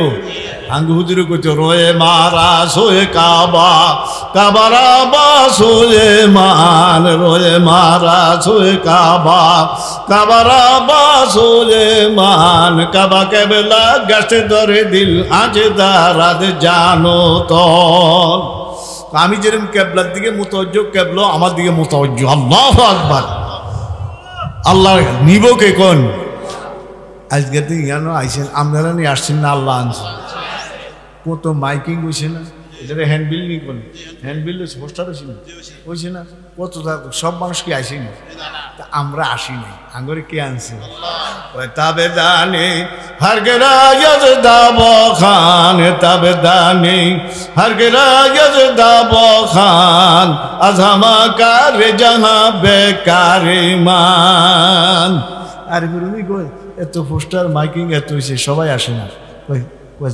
আঙ্গু হুজুরে কইতো রয়ে মারা সোয়ে কাবা, কাবারা বাসোয়ে মান, রয়ে মারা সোয়ে কাবা, কাবারা বাসোয়ে মান, কাবা কেবলা গাছে ধরে দিল আজ দারাদ জানো তো। আমি যেরকম কেবলার দিকে মুতাওয়াজ্জহ, কেবলা আমার দিকে মুতাওয়াজ্জহ। আল্লাহু আকবার। আল্লাহ নিব কে? কোন? আজকে তো ইয়ানো আইসেন, আপনারা নিয়ে আসছেন না, আল্লাহ আনছেন। কত মাইকিং হয়েছে না? এটা হ্যান্ডবিল নি? কোন হ্যান্ডবিল পোস্টার হয়েছে না? হয়েছে না? কত সব মানুষ কি আসেনি? আমরা আসিনি, আঙ্গরে কে আনছে? তবে দানে হরগরাজ দাব খান, তবে দানে হরগরাজ দাব খান, আজমা কারে জাহা বেকারে মান। আরে গুরুমি কই এত পোস্টার মাইকিং এত হয়েছে, সবাই আসে না।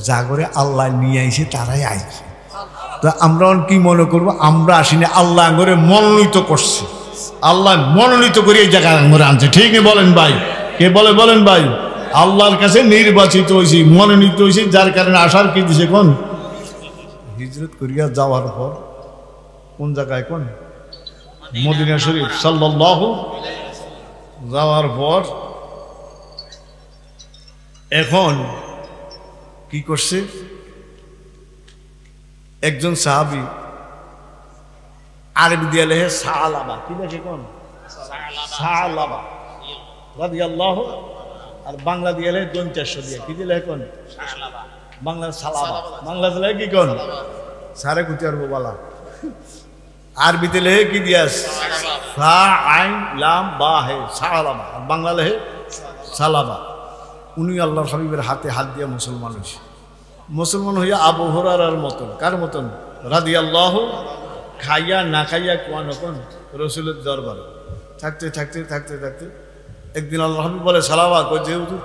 জাগরে আল্লাহ নিয়ে আইছে, তারাই আইছে। তো আমরা কি মনে করবো? আমরা আসিনি, আল্লাহ আঙ্গরে মনোনীত করছে। আল্লাহ মনোনীত করে এই জায়গায় আঙ্গরে আনছে। ঠিক নেই? বলেন ভাই? কে বলে? বলেন ভাই? আল্লাহর কাছে নির্বাচিত হয়েছি, মনোনীত হয়েছি, যার কারণে আসার কি দিছে? কোন? হিজরত করিয়া যাওয়ার পর কোন জায়গায়? কোন? মদিনা শরীফ সাল্লাল্লাহু। যাওয়ার পর এখন কি করছে? একজন সাহাবী আরবি দিয়ে লেখে সালাবা। কি লেখে? কোন? সালাবা রাদিয়াল্লাহু। আর বাংলা দিয়ে লেখে 400 দিয়ে। কি দিয়ে লেখে? কোন? বাংলা সালাবা। বাংলা লেখে কি? কোন? সারে কুতি আরবো বালা। আরবিতে লেখে কি দিয়া? সা আইন লাম বা হে, সালাবা। আর বাংলা লেখে সালাবা। উনি আল্লাহর হাবিবের হাতে হাত দিয়ে মুসলমান হয়েছে। মুসলমান হইয়া আবু হুরায়রার মতন। কার মতন? রাদিয়াল্লাহু। খাইয়া না খাইয়া কোয়ানো কোন রসুলের দরবারে থাকতে থাকতে থাকতে থাকতে একদিন আল্লাহ হাবিব বলে, সালাওয়া কই যেহেতু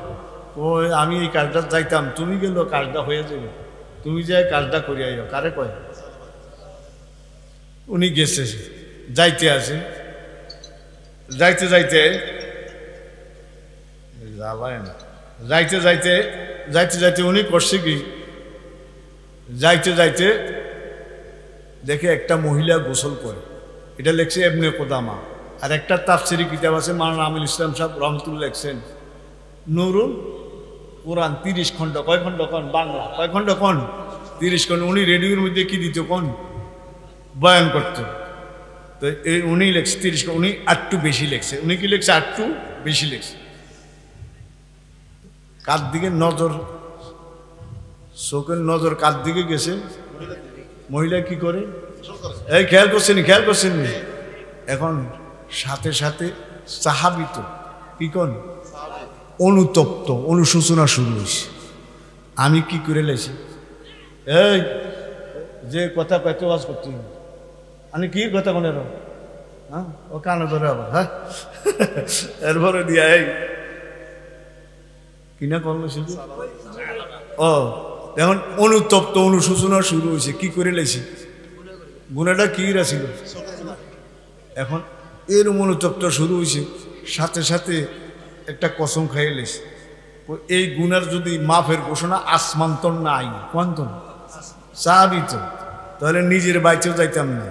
ওই আমি এই কাজটা যাইতাম, তুমি গেল কাজটা হয়ে যাবে, তুমি যাই কাজটা করিয়া যাও। কারে কয়? উনি গেছে, যাইতে আছে, যাইতে যাইতে যাইতে যাইতে যাইতে যাইতে উনি করছে কি, যাইতে যাইতে দেখে একটা মহিলা গোসল করে। এটা লেখছে ইবনে কুদামা। আর একটা তাফসিরি কিতাব আছে মাওলানা আমিনুল ইসলাম সাহেব রহমতুল্লাহ লেখছেন নুরুল কোরআন 30 খণ্ড। কয় খণ্ড কোন? বাংলা। কয় খণ্ড কোন? 30 খণ্ড। উনি রেডিওর মধ্যে কি দিত কোন? বয়ান করতেন। তো এই উনি লেখছে 30 খণ্ড। উনি আটটু বেশি লেখছে। উনি কি লেখছে? আটটু বেশি লেখছে। কার দিকে নজর, চোখের নজর কার দিকে গেছে? মহিলা কি করে? এই খেয়াল করছেন, খেয়াল করছেন। এখন সাথে সাথে সাহাবিত কি কোন অনুতপ্ত, অনুশোচনা শুরু হয়েছে। আমি কি করে লেছি? এই যে কথা কত ওয়াজ করতে, আমি কি কথা মনে রো? হ্যাঁ, ও কানে ধরে আবার। হ্যাঁ, এরপরে দিয়া এই কিনা করলো শুধু। ও এখন অনুতপ্ত, অনুশোচনা শুরু হয়েছে। কি করে লেছি? গুনাটা কি রাছিল? এখন এর অনুতপ্ত শুরু হয়েছে, সাথে সাথে একটা কসম খাইয়ে লেছে, এই গুনার যদি মাফের ঘোষণা আসমান তো নাই, কোন সাহাবিত, তাহলে নিজের বাইতেও যাইতাম না,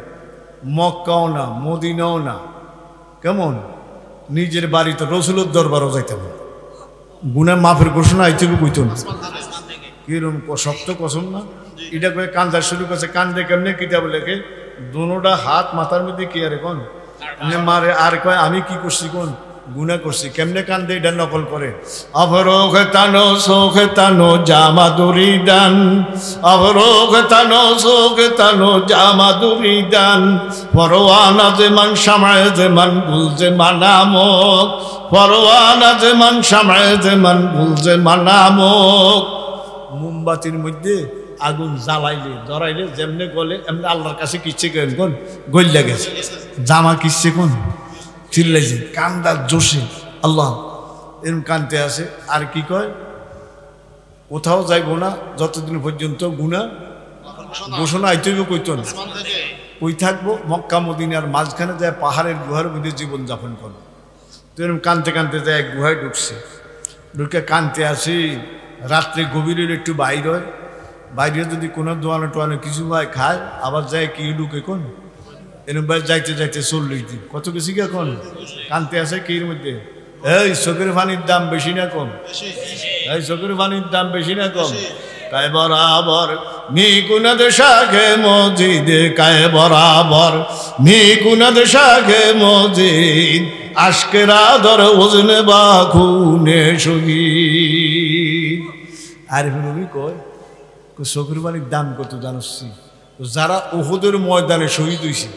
মক্কাও না, মদিনাও না, কেমন নিজের বাড়িতে রসুলের দরবারও যাইতাম না। গুনার মাফের ঘোষণা এই থেকে কইত না। কিরম শক্ত কসম না? এটা করে কান্দা শুরু করছে। কান্দে কেমনে? কিতাব লেখে দুনোটা হাত মাথার মধ্যে কি আরে কোন মারে, আর কয় আমি কি করছি কোন গুনাহ করছি। কেমনে কান্দে এটা নকল করে। অবরোগ তানো শোক তানো জামাদুরি দান, অবরোগ তানো শোক তানো জামাদুরি দান, পরওয়ানা যেমান সামায় যেমান বুঝে মানামক, পরওয়ানা যেমান সামায় যেমান বুঝে মানামক। মোমবাতির মধ্যে আগুন জ্বালাইলে ধরাইলে যেমনে গলে এমনি আল্লাহর কাছে কিচ্ছে কেন কোন গইলা গেছে। জামা কিচ্ছে কোন চিল্লাইছে, কান্দার জোশে আল্লাহ এরকম কানতে আসে। আর কি কয়? কোথাও যাইব না যতদিন পর্যন্ত গুনাহ ঘোষণা আইতে কইত না। কই থাকবো? মক্কা মদিনার মাঝখানে যায় পাহাড়ের গুহার মধ্যে জীবন যাপন করো। তো এরকম কানতে কানতে যায় এক গুহায় ঢুকছে। ঢুকে কানতে আসি। রাত্রে গভীরের একটু বাইর হয়, বাইরে যদি কোনো দোয়ানো টোয়ানো কিছু হয় খায়, আবার যায় কি ঢুকে কোন এরকম যাইতে যাইতে 40 দিন। কত কিছু কি এখন কানতে আসে কির মধ্যে? এই চোখের পানির দাম বেশি না কম? এই চোখের পানির দাম বেশি না কম? কায় বরাবর মিকুনাদ শাখে মসজিদে, কায় বরাবর মিকুনাদ শাখে মসজিদ, আশকের আদর ওজনে বা খুনে শহীদ। আর রবি কয় চোখের পানির দাম কত জানছি? যারা উহুদের ময়দানে শহীদ হয়েছে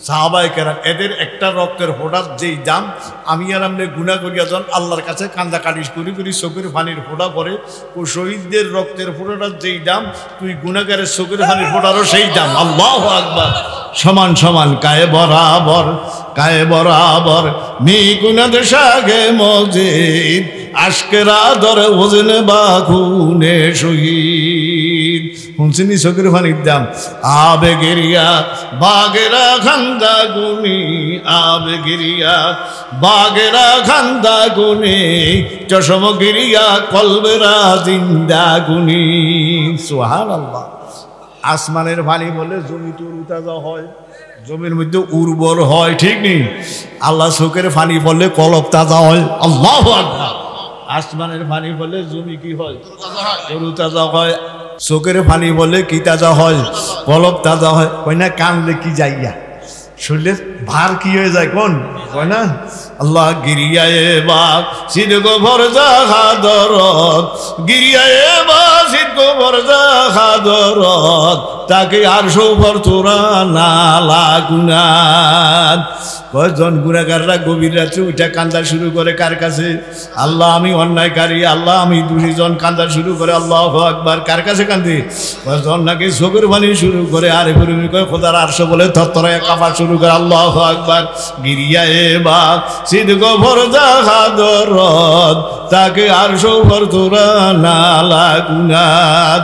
সাহাবায়ে কেরাম, এদের একটা রক্তের ফোঁটার যেই দাম, আমি আর আপনি গুনাহ করিয়া যান আল্লাহর কাছে কান্দা কাটিস করি করি চোখের পানির ফোঁটা পরে, ও শহীদদের রক্তের ফোঁটাটার যেই দাম, তুই গুনাহগারের চোখের পানির ফোঁটারও সেই দাম। আল্লাহু আকবার। সমান সমান কায়ে বরাবর, কায়ে বরাবর মিকুনাদ শাখে মসজিদ, আশকের আদর ওজনে বা খুনে শহীদ। শুনছিনি চোখের পানির দাম? আবে গিরিয়া বাগেরা খান্দা গুনি, আবে গিরিয়া বাগেরা খান্দা গুনি, চশম গিরিয়া কলবেরা জিন্দা গুনি। সুবহানাল্লাহ। আসমানের পানি বলে জমি তো উতাজা হয়, জমির মধ্যে উর্বর হয়, ঠিক নেই? আল্লাহ চোখের পানি বললে কলব তাজা হয়। আল্লাহু আকবার। আসমানের পানি বলে জমি কি হয়? তরু তাজা হয়। চোখের পানি বলে কি তাজা হয়? কলব তাজা হয়। কই না কানলে কি যাইয়া শরীরে ভার কি হয়ে যায় কোন কয় না? আল্লাহ গিরিয়ায়ে বা সিদগো ভরজা হাদরত, গিরিয়ায়ে বা সিদগো ভরজা হাদরত, তাকে আরশো উপর তোরা না লাগুনাত। কয়জন গুনাহগাররা গভীর রাত্রে উঠে কান্দা শুরু করে কার কাছে? আল্লাহ আমি অন্যায়কারী, আল্লাহ আমি দোষীজন কান্দা শুরু করে আল্লাহু আকবার। কার কাছে কান্দে? কয়জন নাকি চোখের পানি শুরু করে আরে ফুরুমি কয় খোদার আরশ বলে থরথরায় কাঁপা শুরু করে আল্লাহু আকবার। গিরিয়া এবা সিদক ফরজা হাদরত তাকে আরশো উপর তোরা না লাগুনাত।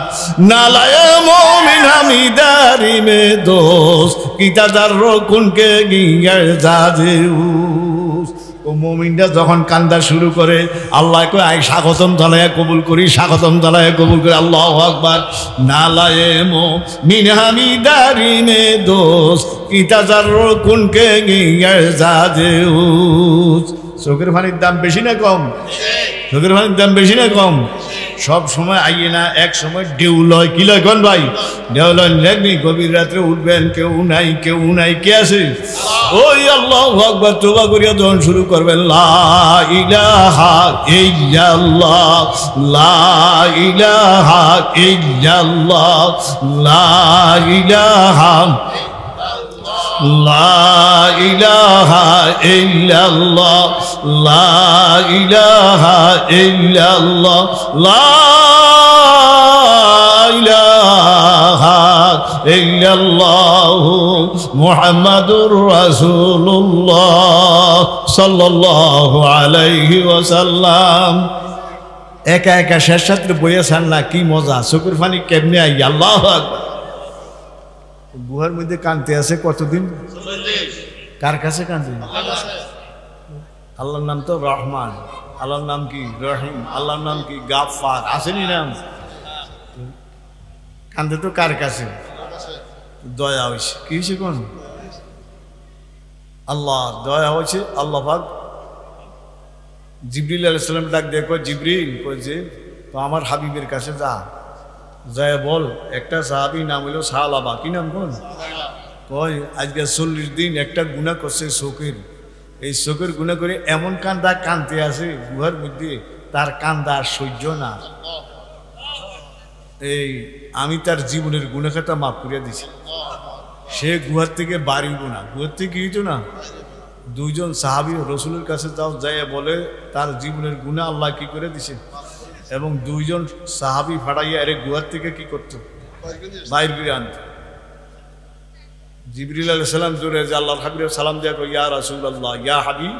নালায় মুমিন হামিদারি মে দোস্ত কিতা দার রকুনকে গিঙ্গার জাজেউস। ও মুমিনটা যখন কান্দা শুরু করে আল্লাহ কয় আই স্বাগতম জানায়া কবুল করি, স্বাগতম জানায়া কবুল করি আল্লাহু আকবার। নালায়ে মুমিন হামিদারি মে দোস্ত কিতা দার রকুনকে গিঙ্গার জাজেউস। চোখের পানির দাম বেশি না কম? চোখের পানির দাম বেশি না কম? সব সময় আইয়ে না, এক সময় ঢেউ লয়। কি লয় কোন ভাই? ঢেউ লয় দেখবি গভীর রাত্রে উঠবেন, কেউ নাই, কেউ নাই, কে আছে? ওই আল্লাহু আকবার তওবা করিয়া যখন শুরু করবেন লা ইলাহা ইল্লাল্লাহ, লা ইলাহা ইল্লাল্লাহ, লা ইলাহা লা ইলাহা ইল্লাল্লাহ, লা ইলাহা ইল্লাল্লাহ, লা ইলাহা ইল্লাল্লাহ মুহাম্মাদুর রাসূলুল্লাহ সাল্লাল্লাহু আলাইহি ওয়াসাল্লাম। একা একা শেষ রাত্রে বইয়েছেন না, কি মজা! চোখের পানি কেমনে আই! আল্লাহু আকবার। গুহার মধ্যে কানতে আছে কতদিন? কার কাছে কানতে? আল্লাহর নাম তো রহমান, আল্লাহর নাম কি রহিম, আল্লাহর নাম কি গাফফার, আসেনি নাম? কান্দে তো কার কাছে? দয়া হয়েছে। কি হয়েছে কোন? আল্লাহ দয়া হয়েছে। আল্লাহ পাক জিবরিল আলাইহিস সালাম ডাক দিয়ে কয় জিবরিল, কয় যে তো আমার হাবিবের কাছে যা, যায় বল একটা সাহাবী নাম হইল সাহালাবা। কি নাম কোন? কয় আজকে 40 দিন একটা গুনাহ করছে চোখের, এই চোখের গুনাহ করে এমন কান্দা কানতে আছে গুহার মধ্যে, তার কান্দা আর সহ্য না। এই আমি তার জীবনের গুনাহটা মাফ করিয়া দিছি। সে গুহার থেকে বাড়িব না। গুহার থেকে কি হইতো না, দুইজন সাহাবী রসুলের কাছে যাও, যাইয়া বলে তার জীবনের গুনাহ আল্লাহ কি করে দিছে, এবং দুইজন সাহাবী ফাড়াইয়া এর গুহার থেকে কি করতো, বাইর করে আনত। জিবরিল আলাইহিস সালাম জোরে যে আল্লাহর হাবিব সালাম দিয়া কই ইয়া রাসূলুল্লাহ, ইয়া হাবিব,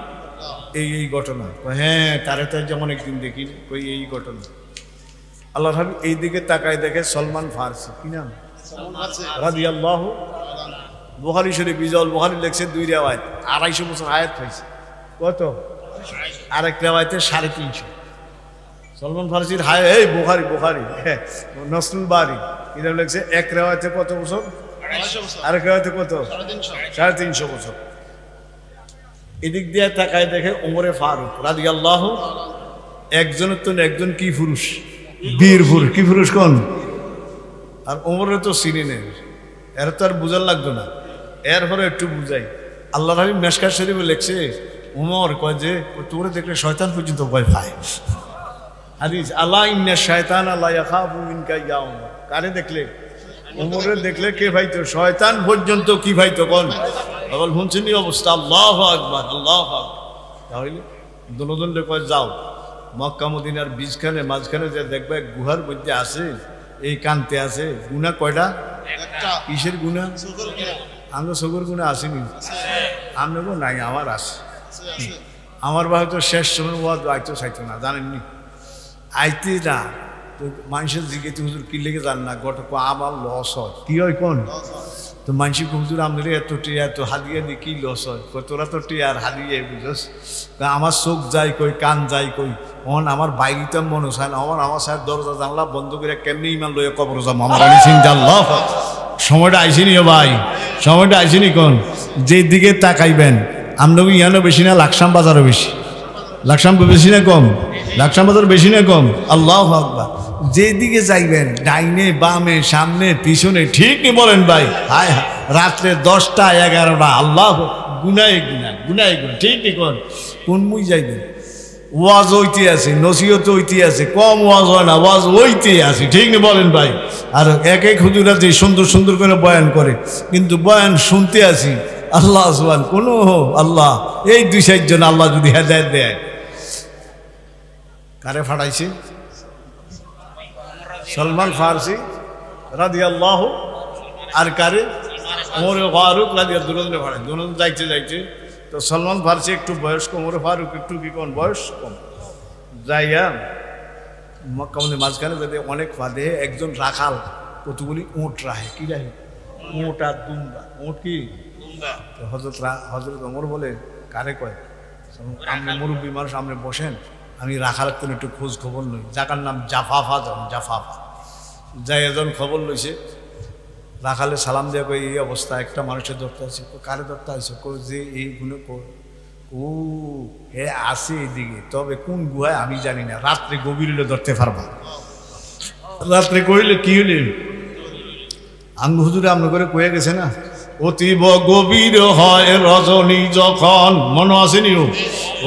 এই ঘটনা। হ্যাঁ তারে তার যেমন একদিন দেখি, কই এই ঘটনা। আল্লাহর হাবিব এই দিকে তাকায় দেখে সলমান ফারসি। কি নাম? রাদিয়াল্লাহু। বুখারী শরীফ, বিজল বুখারী লেখছে 2 রিওয়ায়াত, 250 বছর হায়াত পাইছে। কত? আরেক রিওয়ায়াতে 350। সলমান ফারসির হায় এই বুখারী নসরুল বারী এটা লেখছে এক রিওয়ায়াতে কত বছর? 250 বছর। আরেক রিওয়ায়াতে কত? 350 বছর। এদিক দিয়ে তাকায় দেখে ওমরে ফারুক রাদিয়াল্লাহু, একজনের তো একজন কি পুরুষ, বীর পুরুষ। কি পুরুষ কোন? আর ওমরে তো চিনি নেই, এর তো আর বুঝার লাগতো না, এরপরে একটু বুঝাই। আল্লাহর হাবিব মেশকাত শরীফে লেখছে ওমর কয় যে তোরে দেখলে শয়তান পর্যন্ত ভয় পায়। হাদিস আল্লাহ ইন্না শায়তান লা ইয়াখাফু মিনকা ইয়া ওমর। কারে দেখলে? ওমরে দেখলে কে ভাইতো? শয়তান পর্যন্ত কি ভাইতো কোন? বল শুনছেন অবস্থা। আল্লাহু আকবার, আল্লাহু আকবার। তাহলে দলদলে কয় যাও মক্কা মদিনার মাঝখানে যে দেখবে গুহার মধ্যে আছে, এই কানতে আছে। গুনাহ কয়টা? একটা। কিসের গুনাহ? আমরা সগর গুনাহ আসেনি, আপনারও নাই, আমার আছে। আমার ভাই তো শেষ সময় ওয়াজ আইতো চাইতো না, জানেননি? আইতে না তো মানুষের জিজ্ঞেস হুজুর কি লেগে যান না, গোটা আমার লস হয়। কি হয় কোন? তো মানুষের হুজুর আমাদের এত হাদিয়া দিয়ে কি লস হয়? তোরা তো টিয়ার হাদিয়ে বুঝস, আমার চোখ যাই কই, কান যাই কই, আমার বাইরিতে মনে হয় না, আমার সাহেব দরজা জানলা বন্ধ করে কেমনি ইমান লইয়া কবর যাম। আমার চিন্তা আল্লাহ সময়টা আইসিনি ভাই, সময়টা আইসিনি কোন? যে দিকে তাকাইবেন আমনবী ইয়ানো বেশি না, লাকসাম বাজারও বেশি। লাকসাম বেশি না কম? লাকসাম বাজার বেশি না কম? আল্লাহু আকবার। যেদিকে যাইবেন ডাইনে বামে সামনে পিছনে, ঠিক নি বলেন ভাই? হায় হায়, রাত্রে 10টা 11টা আল্লাহ গুনায় গুনা, ঠিক নি কোন? কোন মুই যাইবেন? ওয়াজ হইতে আছে, নসিহত হইতে আছে, কম ওয়াজ হয় না, ওয়াজ হইতে আছে, ঠিক না বলেন ভাই? আর এক এক হুজুরা যে সুন্দর সুন্দর করে বয়ান করে, কিন্তু বয়ান শুনতে আছি আল্লাহ সুবহান কোনো আল্লাহ এই 2-4 জন আল্লাহ যদি হেদায়েত দেয়। কারে ফাটাইছে? সলমান ফারসি রাদিয়াল্লাহু, আর কারে? ওমর ফারুক রাদিয়াল্লাহু আনহু ফাটাই। দুজন যাইতে যাইতে তো সলমান ফারসি একটু বয়স কম, ওমর ফারুক একটু কি কোন বয়স কম, যাইয়া মক্কা মধ্যে মাঝখানে যাতে অনেক ফাঁদে একজন রাখাল কতগুলি উঁট রাখে। কি রাখে? উঁট আর দুম্বা। উঁট কি? হজরত ওমর বলে, কারে কয়? আপনি মুরব্বী মানুষ, আপনি বসেন, আমি রাখাল একটু খোঁজ খবর লই। যাকার নাম জাফাফা, জাফাফা। যাই এজন খবর লইছে, রাখালে সালাম দেওয়া কই এই অবস্থা, একটা মানুষের ধরতে আছে। কারে ধরতে আছে? যে এই গুলো ও হে আসে এদিকে, তবে কোন গুহায় আমি জানি না, রাত্রে গভীর হলে ধরতে পারবা। রাত্রে কইলে কি হইলে আঙ্গ হুজুরে আপনার করে কয়ে গেছে না, অতীব গভীর হয় রজনী যখন, মনে আসেনি?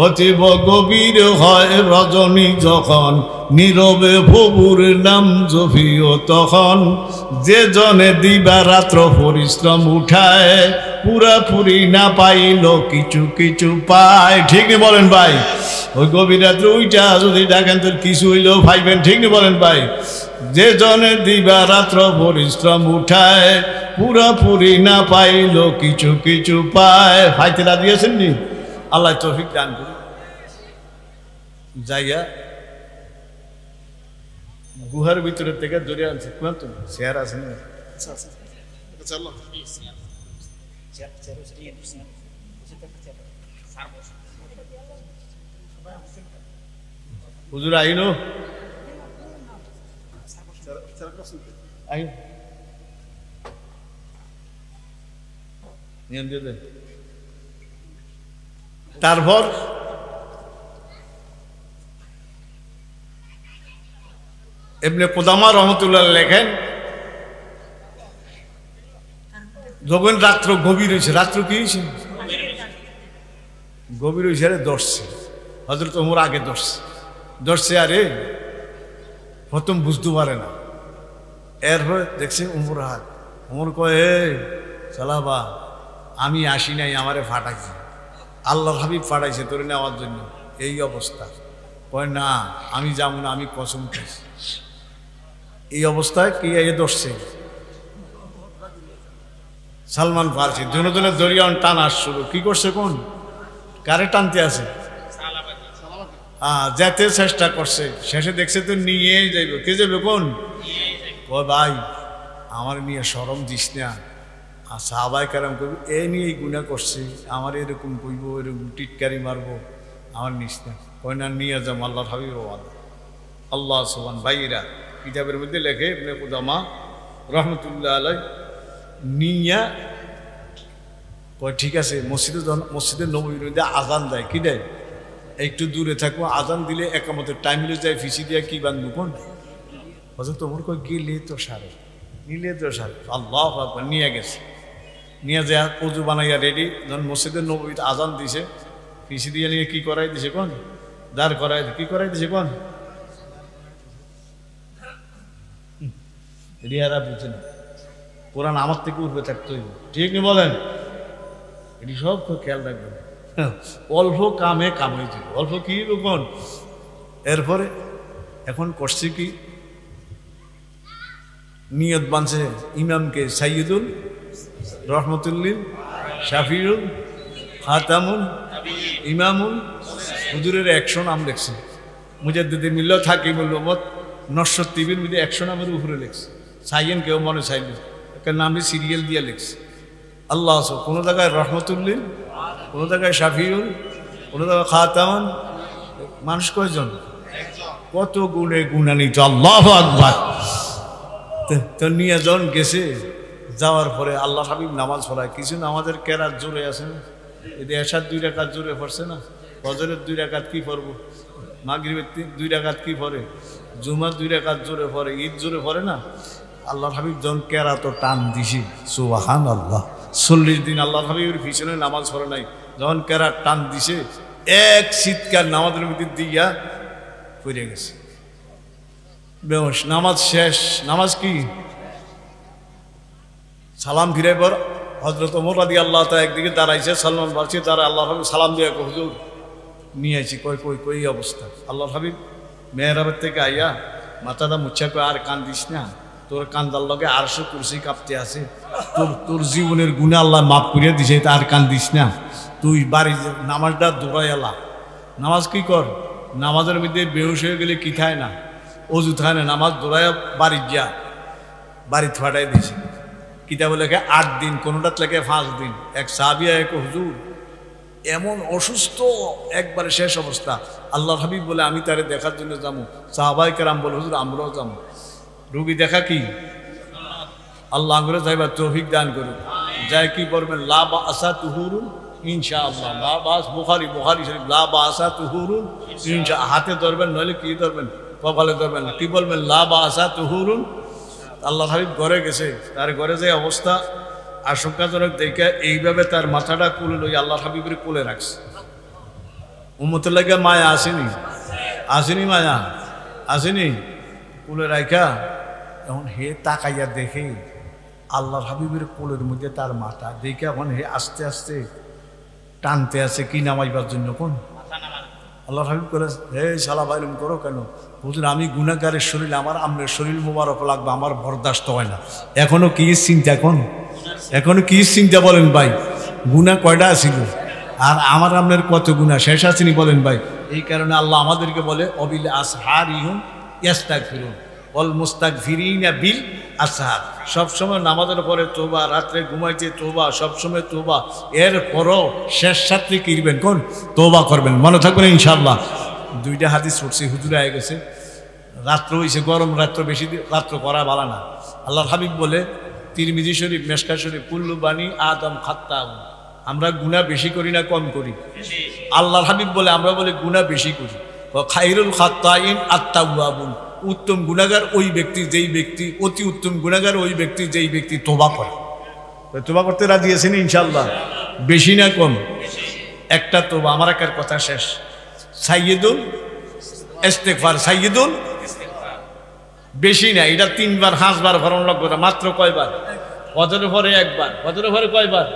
অতীব গভীর হয় রজনী যখন, নীরবে প্রভুর নাম জপিও তখন, যে জনে দিবা রাত্র পরিশ্রম উঠায়, পুরাপুরি না পাইল কিছু কিছু পায়। ঠিক না বলেন ভাই? ওই গভীর রাত্রে ওইটা যদি দেখেন তো কিছু হইলেও পাইবেন। ঠিক না বলেন ভাই? যে জনে দিবা রাত্র পরিশ্রম উঠায়, পুরাপুরি না পাইল কিছু কিছু পায়। ফাইতে দিয়েছেন নি? আল্লাহ তৌফিক দান করুন। যাইয়া গুহার ভিতরে থেকে ধরে আনছে, চেয়ার আছে না? হুজুর আইনো তারপর ইবনে কুদামা রহমতুল্লাহ লেখেন, যখন রাত্র গভীর হয়েছে, রাত্র কি হয়েছে? গভীর হয়েছে, আরে ধরছে। হযরত ওমর আগে ধরছে, আরে প্রথম বুঝতে পারে না। এরপর দেখছে ওমর হাত, ওমর কয়ে চালাবা, আমি আসি নাই, আমারে ফাটাইছে, আল্লাহর হাবিব ফাটাইছে তোরে নেওয়ার জন্য। এই অবস্থা কয় না, আমি যাবো না, আমি কসম খাইছি। এই অবস্থায় কি এ ধরছে? সালমান ফারসি দুজনের দরিয়ান টানা শুরু। কি করছে? কোন কারে টানতে আছে? যেতে চেষ্টা করছে, শেষে দেখছে তো নিয়ে যাইব। কে যাবে? কোন? ও ভাই আমার নিয়ে শরম দিস না। আর সাহাবাই কারাম করবি এ নিয়েই গুণা করছে, আমার এরকম কইব, এরকম টিটকারি মারবো, আমার নিস না। কই না, নিয়ে যাম, আল্লাহ হাবিব আল্লাহ সুবহান। ভাইরা কিতাবের মধ্যে লেখে ইবনে কুদামা রহমতুল্লাহ আলাইহি, নিয়া কয় ঠিক আছে, মসজিদের নববীর মধ্যে আজান দেয়। কি দেয়? একটু দূরে থাকবো, আজান দিলে একামতের টাইম মিলে যায়, ফিসি দিয়া কি বাঁধবো? কোন হজরত তোমর কয় গেলে তো সারে, নিলে তো সারে। আল্লাহু আকবার। নিয়ে গেছে, নিয়ে যা অজু বানাইয়া রেডি, যখন মসজিদের নববীতে আজান দিছে, ফিসি দিয়ে নিয়ে কি করাই দিছে? কোন দাঁড় করাই, কি করাই দিছে? কোন রিয়ারা বুঝে না, কোরআন আমার থেকে উঠবে থাকতে হইব। ঠিক নি বলেন? এটি সব খেয়াল রাখবেন। অল্প কামে কামাই যাবে, অল্প কি কোন। এরপরে এখন করছে কি, নিয়ত বানছে ইমামকে সাইয়্যিদুল রহমতুল্লিল শাফিউল খাতামুল ইমামুল, হুজুরের 100 নাম লেখছে। মুজাদ্দিদে মিল্লাত হাকিমুল উম্মত নশ্বর টিভির মধ্যে 100 নামের উপরে লেখছে। সাইয়েন কেউ মনে চাইলে একটা নামে সিরিয়াল দিয়ে লেখছে। আল্লাহ আছে, কোনো জায়গায় রহমতুল্লিল, কোনো জায়গায় শাফিউল, কোনো জায়গায় খাতামান। মানুষ কয়জন? কত গুণে গুণান্বিত। আল্লাহু আকবার। তো নিয়ে যখন গেছে, যাওয়ার পরে আল্লাহ হাবিব নামাজ পড়ায়। কিছু নামাজের কেরাত জোরে আছে না, এদের এশার 2 রাকাত জোরে পড়ছে না, ফজরের 2 রাকাত কি পড়বো, মাগরিবের 2 রাকাত কি পড়ে, জুমার 2 রাকাত জোরে পড়ে, ঈদ জোরে পড়ে না। আল্লাহ হাবিব যখন কেরাত টান দিছি, সুবহানাল্লাহ, 40 দিন আল্লাহ হাবিবের পিছনে নামাজ পড়ে নাই, যখন কেরাত টান দিছে এক চিৎকার নামাজের মধ্যে দিয়া পড়ে গেছে বেহোশ। নামাজ শেষ। নামাজ কি সালাম ফিরে পর হযরত ওমর রাদিয়াল্লাহু তাআলা একদিকে দাঁড়াইছে, সালমান ফারসি তারা আল্লাহর হাবিব সালাম দিয়ে হুজুর নিয়ে আইছি। কই কই কই অবস্থা? আল্লাহর হাবিব মেহরাবের থেকে আইয়া মাথাটা মুচ্ছা কই, আর কান্দিস না, তোর কান্দার লগে আরশে কুরসি কাঁপতে আছে, তোর জীবনের গুনাহ আল্লাহ মাফ করিয়া দিছে, আর কান্দিস না, তুই বাড়ি নামাজটা দৌড়াই এলা। নামাজ কি কর? নামাজের মধ্যে বেহুশ হয়ে গেলে কি খায় না, অজু খায় না, নামাজ দৌড়াইয়া বাড়ি যা, বাড়ি ফাটাই দিছে। কিতাবে লেখে 8 দিন, কোনোটাত লেখে 5 দিন। এক সাহাবিয়া এক হুজুর এমন অসুস্থ, একবারে শেষ অবস্থা। আল্লাহর হাবিব বলে আমি তারে দেখার জন্য যাবো। সাহাবায়ে কেরাম বলে হুজুর আমরাও যাবো। রোগী দেখা কি আল্লাহ আঙ্গুরে যাইবার তৌফিক দান করুন। যাই কি বলবেন? লা বাসা তুহুরুন ইনশাআল্লাহ। লা বাস বুখারী শরীফ, লা বাসা তুহুরুন ইনশাআল্লাহ। হাতে ধরবেন, নইলে কি ধরবেন? কপালে ধরবেন। কি বলবেন? লা বাসা তুহুরুন। আল্লাহ হাবিব ঘরে গেছে, তার ঘরে যে অবস্থা আশঙ্কাজনক দেখে এইভাবে তার মাথাটা কুলে লই আল্লাহ হাবিবের কোলে রাখছে। উম্মতের লাগে মায়া আসেনি? আসেনি মায়া? আসেনি? কোলে রাখা এখন হে তাকাইয়া দেখে আল্লাহর হাবিবের কোলের মধ্যে তার মাথা দেখে এখন হে আস্তে আস্তে টানতে আছে কি নামাইবার জন্য। কোন আল্লাহর হাবিব করে, হে শালা বাইলুম করো কেন? হুজুর আমি গুনাহগারের শরীর, আমার আমনের শরীর মোবারক লাগবে, আমার বরদাস্ত হয় না। এখনো কি চিন্তা? এখনো কি চিন্তা বলেন ভাই? গুনাহ কয়টা ছিল আর আমার আমনের কত গুনাহ শেষ আসেনি বলেন ভাই? এই কারণে আল্লাহ আমাদেরকে বলে অবিল আসহারিহুম ইস্তাগফিরুন ওয়াল মুস্তাগফিরিনা বিল আসহার। সবসময় নামাজের পরে তোবা, রাত্রে ঘুমাইতে তোবা, সবসময় তোবা। এরপরও শেষ রাত্রে কিরবেন? কোন তোবা করবেন, মনে থাকবেন ইনশাআল্লাহ। 2টা হাদিস পড়ছি, হুজুরে আয়ে গেছে, রাত্র হইছে গরম, রাত্র বেশি রাত্র করা ভালো না। আল্লাহর হাবিব বলে তিরমিজি শরীফ, মেশকা শরীফ, কুল্লু বানি আদম খাত্তাউ। আমরা গুনাহ বেশি করি না কম করি? আল্লাহর হাবিব বলে আমরা বলে গুনাহ বেশি করি। খাইরুল খাত্তাইন আত-তাওয়াবুন। উত্তম গুনাহগার ওই ব্যক্তি যেই ব্যক্তি, অতি উত্তম গুনাহগার ওই ব্যক্তি যেই ব্যক্তি তওবা করে। তওবা করতে রাজি আছেন ইনশাআল্লাহ? বেশি না কম? একটা তওবা। আমার একার কথা শেষ। সাইয়্যিদুল ইস্তিগফার, সাইয়্যিদুল বেশি না, এটা 3 বার 5 বার ভরণ লাগবে না। মাত্র কয়বার? ফজরের পরে 1 বার, ফজরের পরে কয়বার?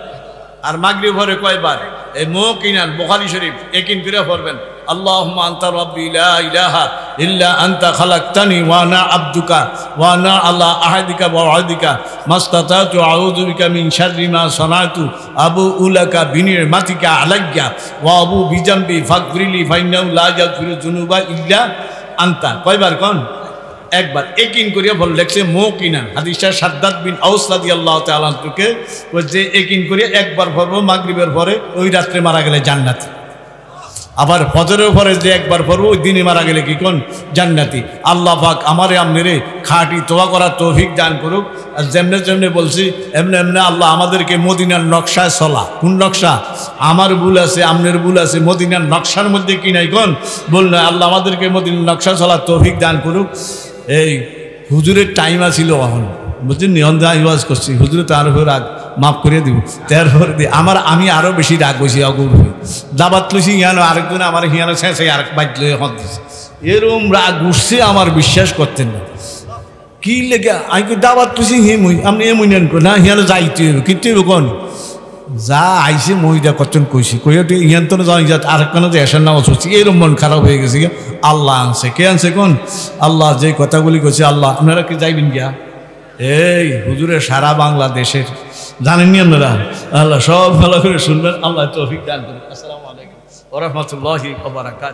আর মাগরিব পরে কয়বার? এই মুকিনান বুখারী শরীফ একিন করে পড়বেন। আল্লাহুম্মা আনতা রাব্বি লা ইলাহা ইল্লা আনতা খালাকতানি ওয়া আনা আবদুকা ওয়া আনা আলা আহাদিকা ওয়া ওয়াদিকা মাসতাতাতু আউযু বিকা মিন শাররি মা সানাতু আবুউ লাকা বিনিমাতিকা আলাইয়া ওয়া আবু বিজামবি ফাগফিরলি ফাইন্নাহু লা ইয়াগফিরু যুনুবা ইল্লা আনতা। কয়বার কোন? 1 বার। একিন করিয়া বল লেখছে মুকিনান। হাদিসটা সাদ্দাদ বিন আউস রাদিয়াল্লাহু তাআলা থেকে যে একিন করিয়া 1 বার পড়ব মাগরিবের পরে, ওই রাত্রে মারা গেলে জান্নাতি। আবার ফজরের পরে যে 1 বার পড়ব ওই দিনে মারা গেলে কি কোন? জান্নাতি। আল্লাহ পাক আমারে আমনেরে খাঁটি তওবা করার তৌফিক দান করুক। আর যেমনে যেমনে বলছি এমনি এমনি আল্লাহ আমাদেরকে মদিনার নকশায় চলা। কোন নকশা? আমার ভুল আছে, আমনের ভুল আছে, মদিনার নকশার মধ্যে কি নাই কোন বল না। আল্লাহ আমাদেরকে মদিনার নকশা চলার তৌফিক দান করুক। এই হুজুরের টাইম আছিল এখন, বুঝছেন? নিয়ন্ত্রণ আইওয়াজ করছি, হুজুরে তার উপর রাগ মাফ করিয়ে দিব, তারপরে দি আমি আরো বেশি রাগ হয়েছি। অগুর দাবাত লইছি হিয়ানো, আরেকজন আমার হিয়ানো শেষে আরেক বাইক লয়ে হত দিছে। এরম রাগ উঠছে আমার, বিশ্বাস করতেন না। কি লেগে আমি দাবাত লইছি হেমুই, আপনি এমন না হিয়ানো যাইতে হবে, কিন্তু কোন যা আইসে মহিদা করছেন কইছি কইয়া ইয়ান তো যাই যা আরেকখানে যে এসার নামাজ হচ্ছে, এরম মন খারাপ হয়ে গেছে। আল্লাহ আনছে, কে আনছে কোন? আল্লাহ। যে কথাগুলি কইছে আল্লাহ। আপনারা কি যাইবেন গিয়া? এই হুজুরে সারা বাংলাদেশের জানেননি আপনারা? আল্লাহ সব ভালো করে শুনবেন। আল্লাহ তৌফিক দান করুন। আসসালামু আলাইকুম ওয়া রাহমাতুল্লাহি ওয়া বারাকাতুহু।